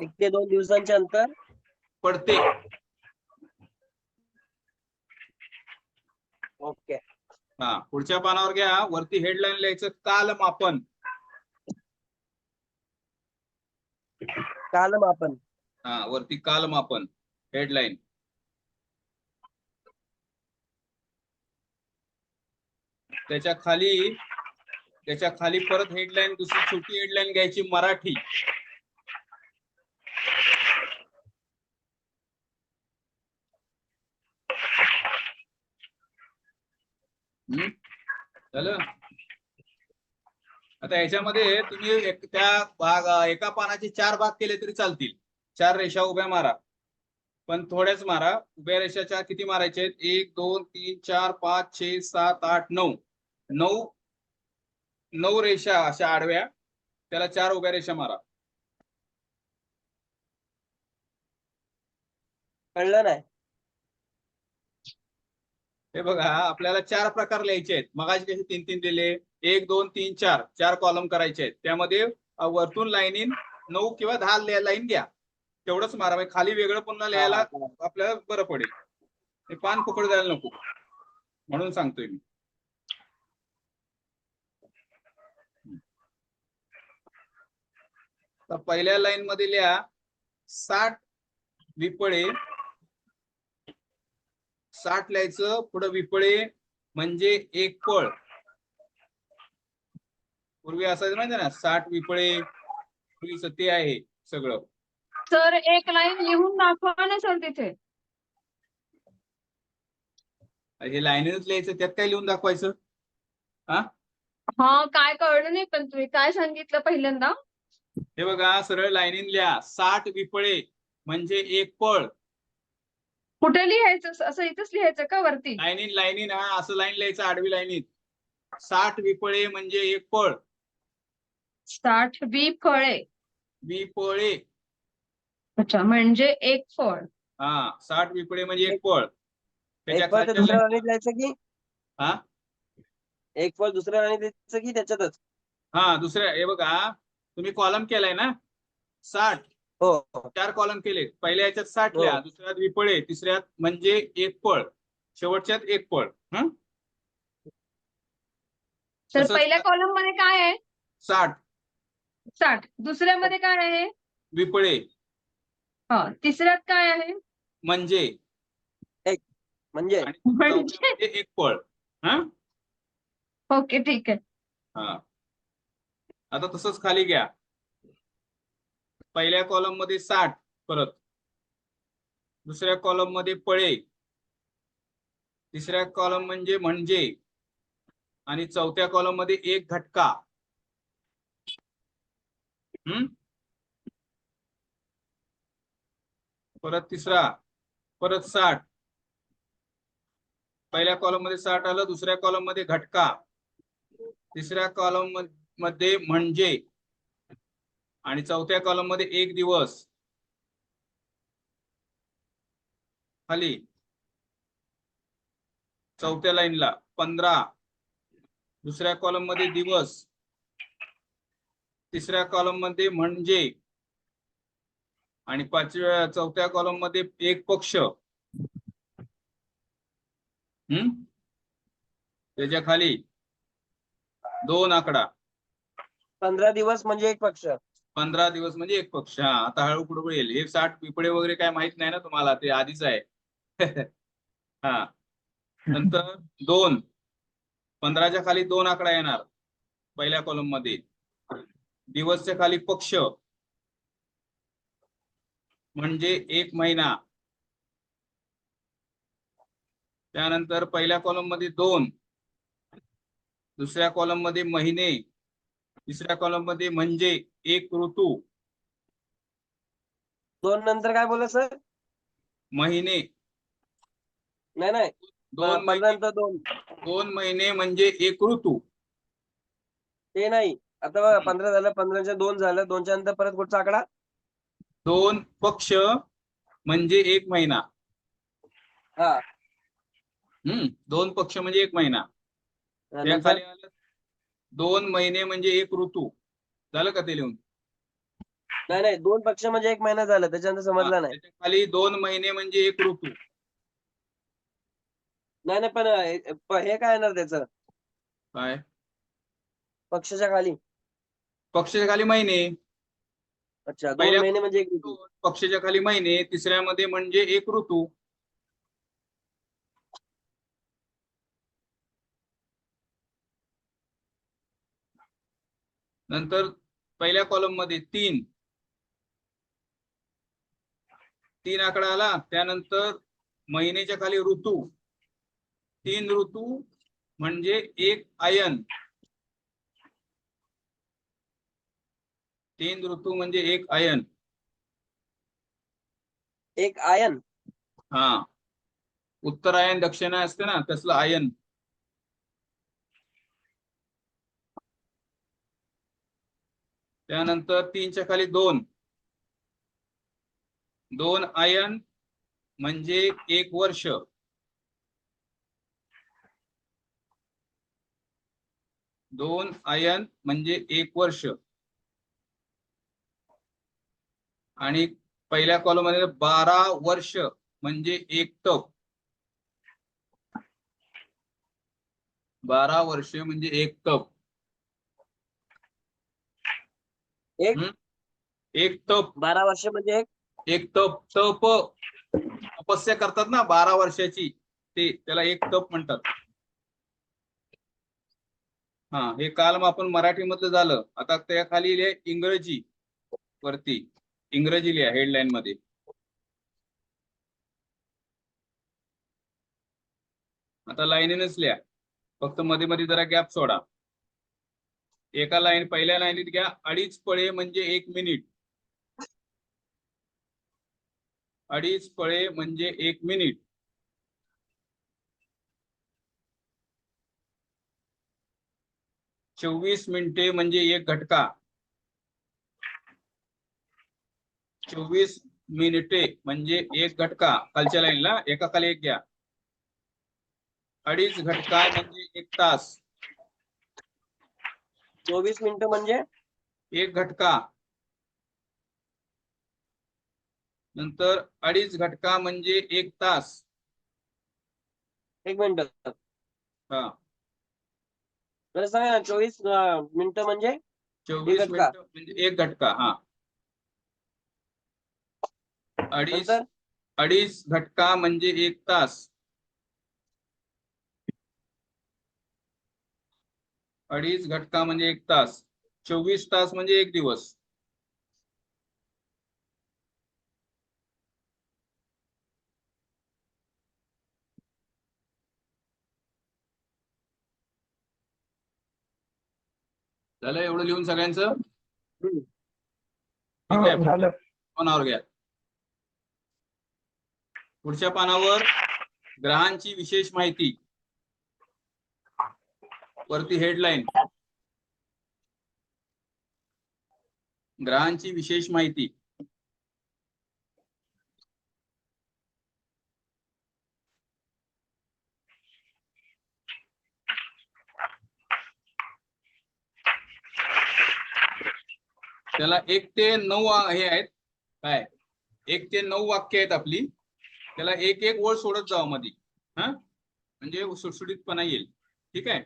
Speaker 2: 1 ते 2 दिवसांचे अंतर
Speaker 1: पडते.
Speaker 2: ओके.
Speaker 1: पुढच्या पानावर घ्या. वरती हेडलाईन लिहायचं कालमापन.
Speaker 2: कालमापन.
Speaker 1: वरती कालमापन हेडलाईन. त्याच्या खाली परत हेडलाईन, दुसरी छोटी हेडलाईन घ्यायची मराठी. झालं? आता याच्यामध्ये तुम्ही एका पानाचे 4 भाग केले तरी चालतील. 4 रेषा उभ्या मारा, पण थोड्याच मारा. उभ्या रेषाच्या किती मारायचे आहेत? 1 2 3 4 5 6 7 8 9. 9 रेषा अशा आडव्या, त्याला 4 उभ्या रेषा मारा.
Speaker 2: कळलं नाही?
Speaker 1: हे बघा, आपल्याला 4 प्रकार लिहायचे आहेत. मगाशी कसे 3-3 दिले. 1 2 3 4 4 कॉलम करायचे आहेत. त्यामध्ये वरतून लाईनीन 9 किंवा 10 लाईन घ्या. तेवढंच मारा. खाली वेगळं पुन्हा लिहायला आपल्याला बरं पडेल. हे पान फुकट जायला नको म्हणून सांगतोय मी. तर पहिल्या लाईन मध्ये लिहा 60 विपळे. 60 लिहायचं. पुढे विपळे म्हणजे एक पळ. पूर्वी असायचं माहिती आहे ना, 60 विपळे, पूर्वीचं ते आहे सगळं.
Speaker 3: सर एक लाईन लिहून दाखवा ना सर तिथे.
Speaker 1: हे लाईनीनच लिहायचं, त्यात काय लिहून दाखवायचं? हा,
Speaker 3: हा काय कळलं नाही, पण तुम्ही काय सांगितलं पहिल्यांदा?
Speaker 1: हे बघा, सरळ लाईनीन लिहा. 60 विपळे म्हणजे एक पळ.
Speaker 3: कुठे लिहायचं? असं इथंच लिहायचं का वरती?
Speaker 1: लाईनीन हा, असं लाईन लिहायचं आडवी लाईनीत. 60 विपळे म्हणजे एक पळ.
Speaker 3: 60 फळे.
Speaker 1: विपळे.
Speaker 3: अच्छा, म्हणजे एक फळ.
Speaker 1: हा, 60 विपळे म्हणजे एक पळ. त्याच्या
Speaker 2: एक फळ ते
Speaker 1: खालच्या
Speaker 2: दुसऱ्या
Speaker 1: लाईनीत
Speaker 2: राणीत लिहायचं की
Speaker 1: हा
Speaker 2: एक फळ दुसऱ्या राणीत लिहायचं की त्याच्यातच?
Speaker 1: हा दुसऱ्या, हे बघा, तुम्ही कॉलम केलाय ना 60,
Speaker 2: हो
Speaker 1: 4 कॉलम केले. पहिल्या याच्यात 60
Speaker 2: हो.
Speaker 1: लिहा, दुसऱ्यात विपळे, तिसऱ्यात म्हणजे एक पळ, शेवटच्यात एक पळ.
Speaker 3: तर
Speaker 1: तसंच
Speaker 3: पहिल्या कॉलम मध्ये काय आहे?
Speaker 1: 60
Speaker 3: 60. दुसऱ्यामध्ये काय आहे?
Speaker 1: विपळे
Speaker 3: हा, तिसऱ्यात काय आहे?
Speaker 1: म्हणजे,
Speaker 2: एक म्हणजे
Speaker 1: आणि
Speaker 3: म्हणजे
Speaker 1: चौथ्यामध्ये एक पळ. हा
Speaker 3: ओके, ठीक आहे.
Speaker 1: हा, आता तसंच खाली घ्या. पहिल्या कॉलम मध्ये 60, परत दुसऱ्या कॉलम मध्ये पळे, तिसऱ्या कॉलम म्हणजे आणि चौथ्या कॉलम मध्ये एक घटका. परत तिसरा, परत 60. पहिल्या कॉलम मध्ये 60 आलं, दुसऱ्या कॉलम मध्ये घटका, तिसऱ्या कॉलम मध्ये म्हणजे, आणि चौथ्या कॉलम मध्ये एक दिवस. खाली चौथ्या लाईनला 15, दुसऱ्या कॉलम मध्ये दिवस, तिसऱ्या कॉलम मध्ये म्हणजे, आणि चौथ्या कॉलम मध्ये एक पक्ष. त्याच्या खाली 2 आकडा.
Speaker 2: 15 दिवस म्हणजे एक पक्ष.
Speaker 1: 15 दिवस म्हणजे एक पक्ष. हा, आता हळू पुढे येईल. हे 60 पिपळे वगैरे काय माहित नाही ना तुम्हाला, ते आधीच आहे. हा, नंतर 2, 15च्या खाली 2 आकडा येणार पहिल्या कॉलम मध्ये. दिवसच्या खाली पक्ष म्हणजे एक महिना. त्यानंतर पहिल्या कॉलम मध्ये 2, दुसऱ्या कॉलम मध्ये महिने, तिसऱ्या कॉलम मध्ये म्हणजे एक ऋतू.
Speaker 2: 2 नंतर काय बोलला सर?
Speaker 1: महिने.
Speaker 2: नाही
Speaker 1: 2
Speaker 2: 15
Speaker 1: महिने,
Speaker 2: नंतर 2.
Speaker 1: 2 महिने म्हणजे एक ऋतू.
Speaker 2: ते नाही, आता बघा 15 झालं, 15च्या 2 झालं, 2च्या नंतर परत कुठचा आकडा?
Speaker 1: 2 पक्ष म्हणजे एक महिना.
Speaker 2: हा
Speaker 1: 2 पक्ष म्हणजे एक महिना. त्या
Speaker 2: नंतर
Speaker 1: खाली आलं 2 महिने म्हणजे एक ऋतू. झालं का ते लिहून?
Speaker 2: नाही 2 पक्ष म्हणजे एक महिना झालं, त्याच्यानंतर समजलं नाही.
Speaker 1: त्याच्या खाली 2 महिने म्हणजे एक ऋतू.
Speaker 2: नाही पण हे काय येणार त्याचं
Speaker 1: काय?
Speaker 2: पक्षाच्या खाली?
Speaker 1: पक्षाच्या खाली महिने.
Speaker 2: अच्छा, 2
Speaker 1: पहिल्या
Speaker 2: महिने म्हणजे एक ऋतू.
Speaker 1: पक्षाच्या खाली महिने, तिसऱ्यामध्ये म्हणजे एक ऋतू. नंतर पहिल्या कॉलम मध्ये 3 आकडा आला. त्यानंतर महिन्याच्या खाली ऋतू, 3 ऋतू म्हणजे एक आयन. 3 ऋतू म्हणजे एक आयन.
Speaker 2: एक आयन?
Speaker 1: हा, उत्तरायण दक्षिणायन असते ना, तसलं आयन. त्यानंतर 3च्या खाली 2 आयन म्हणजे एक वर्ष. 2 आयन म्हणजे एक वर्ष. आणि पहिल्या कॉलम मध्ये 12 वर्ष म्हणजे एक तप. 12 वर्ष म्हणजे एक तप. एक तप.
Speaker 2: 12 वर्ष म्हणजे
Speaker 1: एक तप तपस्या करतात ना 12 वर्षाची, त्याला एक तप म्हणतात. हा, हे काल आपण मराठीमधलं झालं. आता त्या खाली लिहा इंग्रजी वरती, इंग्रजी लिहा हेडलाईन मध्ये. आता लाईनीनच लिहा, फक्त मध्ये मध्ये जरा गॅप सोडा. एका लाईन, पहिल्या लाईनीत घ्या 2.5 पळे म्हणजे 1 मिनिट. 2.5 पळे म्हणजे 1 मिनिट. 24 मिनिटे म्हणजे 1 घटका. 24 मिनिटे म्हणजे 1 घटका. खालच्या लाईनला एका खाली एक घ्या. 2.5 घटका म्हणजे 1 तास.
Speaker 2: 24 मिनिटं म्हणजे
Speaker 1: 1 घटका. नंतर 2.5 घटका म्हणजे 1 तास.
Speaker 2: 1 मिनिट.
Speaker 1: हा,
Speaker 2: बरं सांगा ना, 24 मिनिटं म्हणजे
Speaker 1: 24
Speaker 2: घटका.
Speaker 1: मिनिट म्हणजे 1 घटका. हा, 2.5
Speaker 2: नंतर
Speaker 1: 2.5 घटका म्हणजे 1 तास. 2.5 घटका म्हणजे 1 तास. 24 तास म्हणजे 1 दिवस. झालं एवढं लिहून सगळ्यांचं?
Speaker 2: हम्म.
Speaker 1: ठीक आहे,
Speaker 4: हो, झालं.
Speaker 1: पानावर घ्या. पुढच्या पानावर ग्रहांची विशेष माहिती, वरती हेडलाईन, ग्रहांची विशेष माहिती. त्याला 1 ते 9 हे आहेत काय, 1 ते 9 वाक्य आहेत आपली. त्याला एक एक ओळ सोडत जावं मध्ये, हा, म्हणजे सुटसुटीतपणा येईल. ठीक आहे.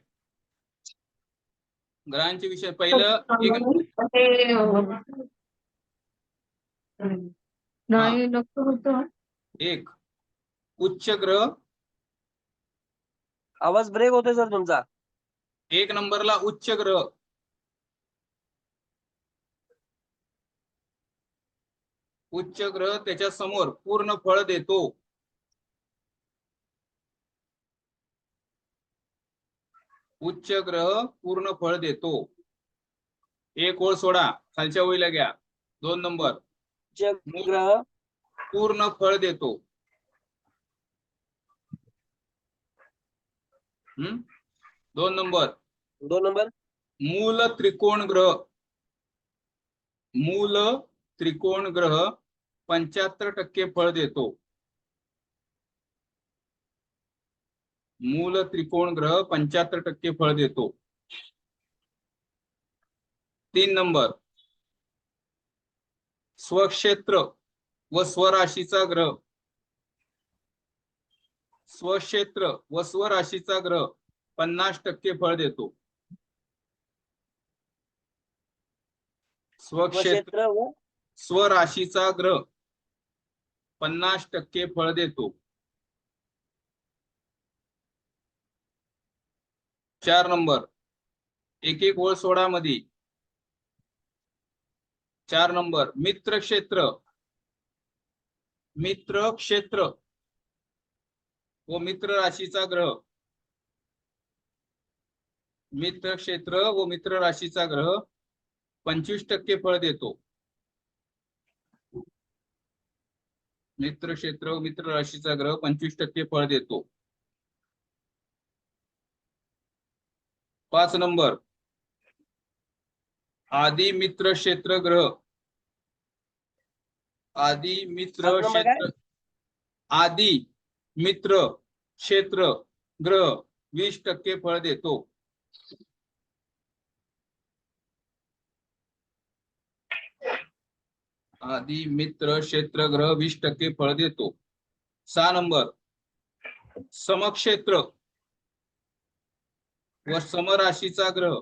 Speaker 1: ग्रहांचे विषय पहिलं
Speaker 3: नाही नको होतं.
Speaker 1: 1 उच्च ग्रह.
Speaker 2: आवाज ब्रेक होतोय सर तुमचा.
Speaker 1: 1 नंबरला उच्च ग्रह. उच्च ग्रह त्याच्या समोर पूर्ण फळ देतो. उच्च ग्रह पूर्ण फळ देतो. 1 ओळ सोडा, खालच्या ओळीला घ्या. 2 नंबर
Speaker 2: ग्रह
Speaker 1: पूर्ण फळ देतो. 2 नंबर
Speaker 2: 2 नंबर
Speaker 1: मूल त्रिकोण ग्रह. मूल त्रिकोण ग्रह 75% फळ देतो. मूल त्रिकोण ग्रह 75% फळ देतो. 3 नंबर स्वक्षेत्र व स्वराशीचा ग्रह. स्वक्षेत्र व स्वराशीचा ग्रह 50% फळ देतो. स्वक्षेत्र
Speaker 2: व
Speaker 1: स्वराशीचा ग्रह 50% फळ देतो. 4 नंबर एक एक ओळ सोडा मध्ये. 4 नंबर मित्र क्षेत्र. मित्र क्षेत्र व मित्र राशीचा ग्रह. मित्र क्षेत्र व मित्र राशीचा ग्रह 25% फळ देतो. मित्र क्षेत्र व मित्र राशीचा ग्रह 25% फळ देतो. 5 नंबर आदि मित्र क्षेत्र ग्रह. आदि मित्र
Speaker 2: 7 नंबर काय?
Speaker 1: क्षेत्र, आदि मित्र क्षेत्र ग्रह 20% फळ देतो. आदि मित्र क्षेत्र ग्रह 20% फळ देतो. 6 नंबर समक्षेत्र व समराशीचा ग्रह.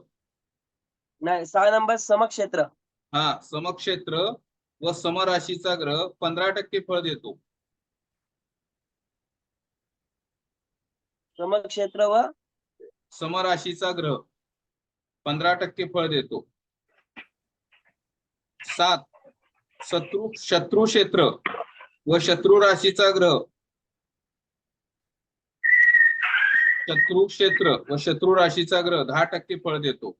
Speaker 2: नाही, 6 नंबर समक्षेत्र.
Speaker 1: हा, समक्षेत्र व समराशीचा ग्रह 15% फळ देतो.
Speaker 2: समक्षेत्र व
Speaker 1: समराशीचा ग्रह 15% फळ देतो. 7 शत्रू क्षेत्र व शत्रू राशीचा ग्रह, शत्रू क्षेत्र व शत्रू राशीचा ग्रह 10% फळ देतो.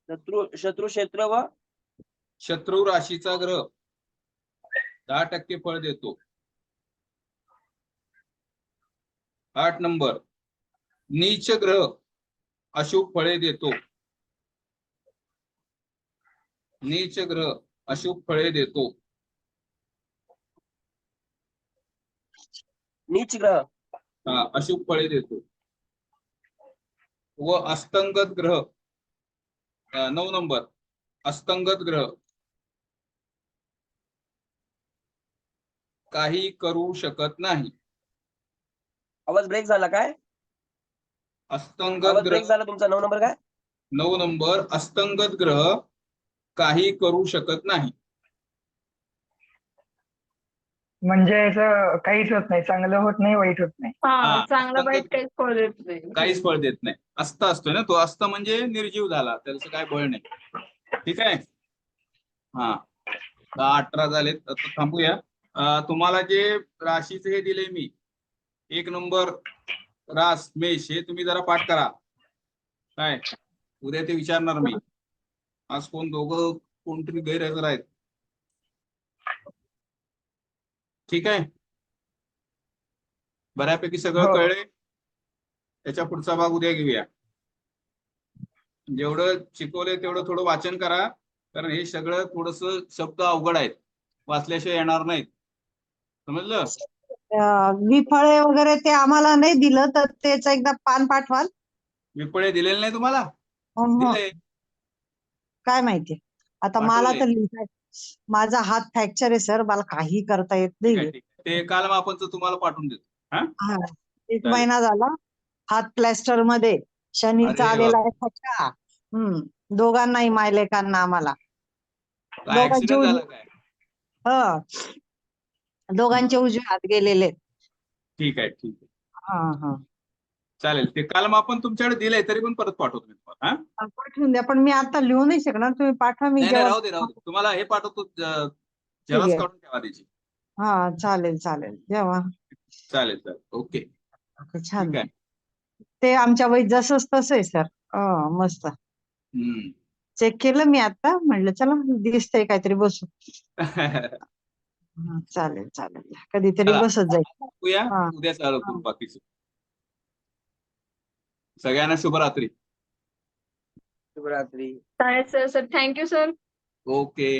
Speaker 2: शत्रू क्षेत्र व
Speaker 1: शत्रू राशीचा ग्रह 10% फळ देतो. 8 नंबर, नीच ग्रह अशुभ फळे देतो. नीच ग्रह अशुभ फळे देतो.
Speaker 2: नीच ग्रह
Speaker 1: अशुभ फळे देतो. व अस्तंगत ग्रह 9 नंबर, अस्तंगत ग्रह काही करू शकत नाही.
Speaker 2: आवाज ब्रेक झाला काय?
Speaker 1: अस्तंगत
Speaker 2: आवाज
Speaker 1: ग्रह
Speaker 2: ब्रेक झाला तुमचा. 9 नंबर काय?
Speaker 1: 9 नंबर, अस्तंगत ग्रह काही करू शकत नाही.
Speaker 5: म्हणजे याचं काहीच होत नाही, चांगलं होत नाही, वाईट होत नाही.
Speaker 1: हा,
Speaker 3: चांगलं
Speaker 1: असतं
Speaker 3: वाईट
Speaker 1: ते-
Speaker 3: काहीच फळ देत नाही.
Speaker 1: काहीच फळ देत नाही. अस्त असतोय ना तो, अस्त म्हणजे निर्जीव झाला, त्याचं काय बळ नाही. ठीक आहे. हा, 18 झालेत. आता थांबूया. तुम्हाला जे राशीचे हे दिले मी, 1 नंबर रास मेष, हे तुम्ही जरा पाठ करा. काय उद्या ते विचारणार मी. आज दोघं कोणतरी गैरहजर आहेत. ठीक आहे. बऱ्यापैकी सगळं
Speaker 5: हो.
Speaker 1: कळलंय. त्याच्या पुढचा भाग उद्या घेऊया. जेवढं शिकवलंय तेवढं थोडं वाचन करा, कारण हे सगळं थोडस शब्द अवघड आहेत, वाचल्याशिवाय येणार नाहीत. समजलं?
Speaker 6: विफळे वगैरे ते आम्हाला नाही दिलं तर त्याचं एकदा पान पाठवाल?
Speaker 1: विपळे दिलेले नाही तुम्हाला? दिले.
Speaker 6: काय माहिती आता मला
Speaker 1: पाठवले.
Speaker 6: तर लिहिता माझा हात फ्रॅक्चर आहे सर, मला काही करता येत
Speaker 1: ठीक आहे,
Speaker 6: नाही.
Speaker 1: ठीक आहे. ते काल आपण तुम्हाला पाठवून देतो. हा,
Speaker 6: हा, 1
Speaker 1: चालेल.
Speaker 6: महिना झाला हात प्लॅस्टर मध्ये, शनीचा
Speaker 1: अरे
Speaker 6: आलेला आहे फटका. दोघांनाही, मायलेकांना आम्हाला.
Speaker 1: काय ऍक्सिडेंट झाला काय?
Speaker 6: दोघांचे उजवे हात गेलेले.
Speaker 1: ठीक आहे, ठीक आहे.
Speaker 6: हा,
Speaker 1: चालेल. ते काल आपण तुमच्याकडे दिलंय, तरी पण परत पाठवतो मी तुम्हाला. हा,
Speaker 6: पाठवून द्या, पण मी आता लिहू नाही शकणार, तुम्ही पाठवा. मी
Speaker 1: नाही नाही,
Speaker 6: जेव्हा
Speaker 1: राहू दे, राहू दे. तुम्हाला हे पाठवतो,
Speaker 6: ठीक
Speaker 1: जेव्हाच
Speaker 6: आहे.
Speaker 1: काढून ठेवा त्याची.
Speaker 6: हा, चालेल जेव्हा.
Speaker 1: चालेल, चालेल. ओके,
Speaker 6: छान.
Speaker 1: ठीक आहे.
Speaker 6: ते आमच्या वय जसंच तसं आहे सर. मस्त चेक केलं मी आता, म्हणलं चला दिसतंय काहीतरी, बसू. चालेल कधीतरी
Speaker 1: चला,
Speaker 6: बसत जाईल.
Speaker 1: बघूया.
Speaker 6: हा.
Speaker 1: उद्या चालू करू बाकीचं. सगळ्यांना शुभरात्री.
Speaker 2: शुभरात्री.
Speaker 3: चालेल सर. Thank you sir.
Speaker 1: ओके.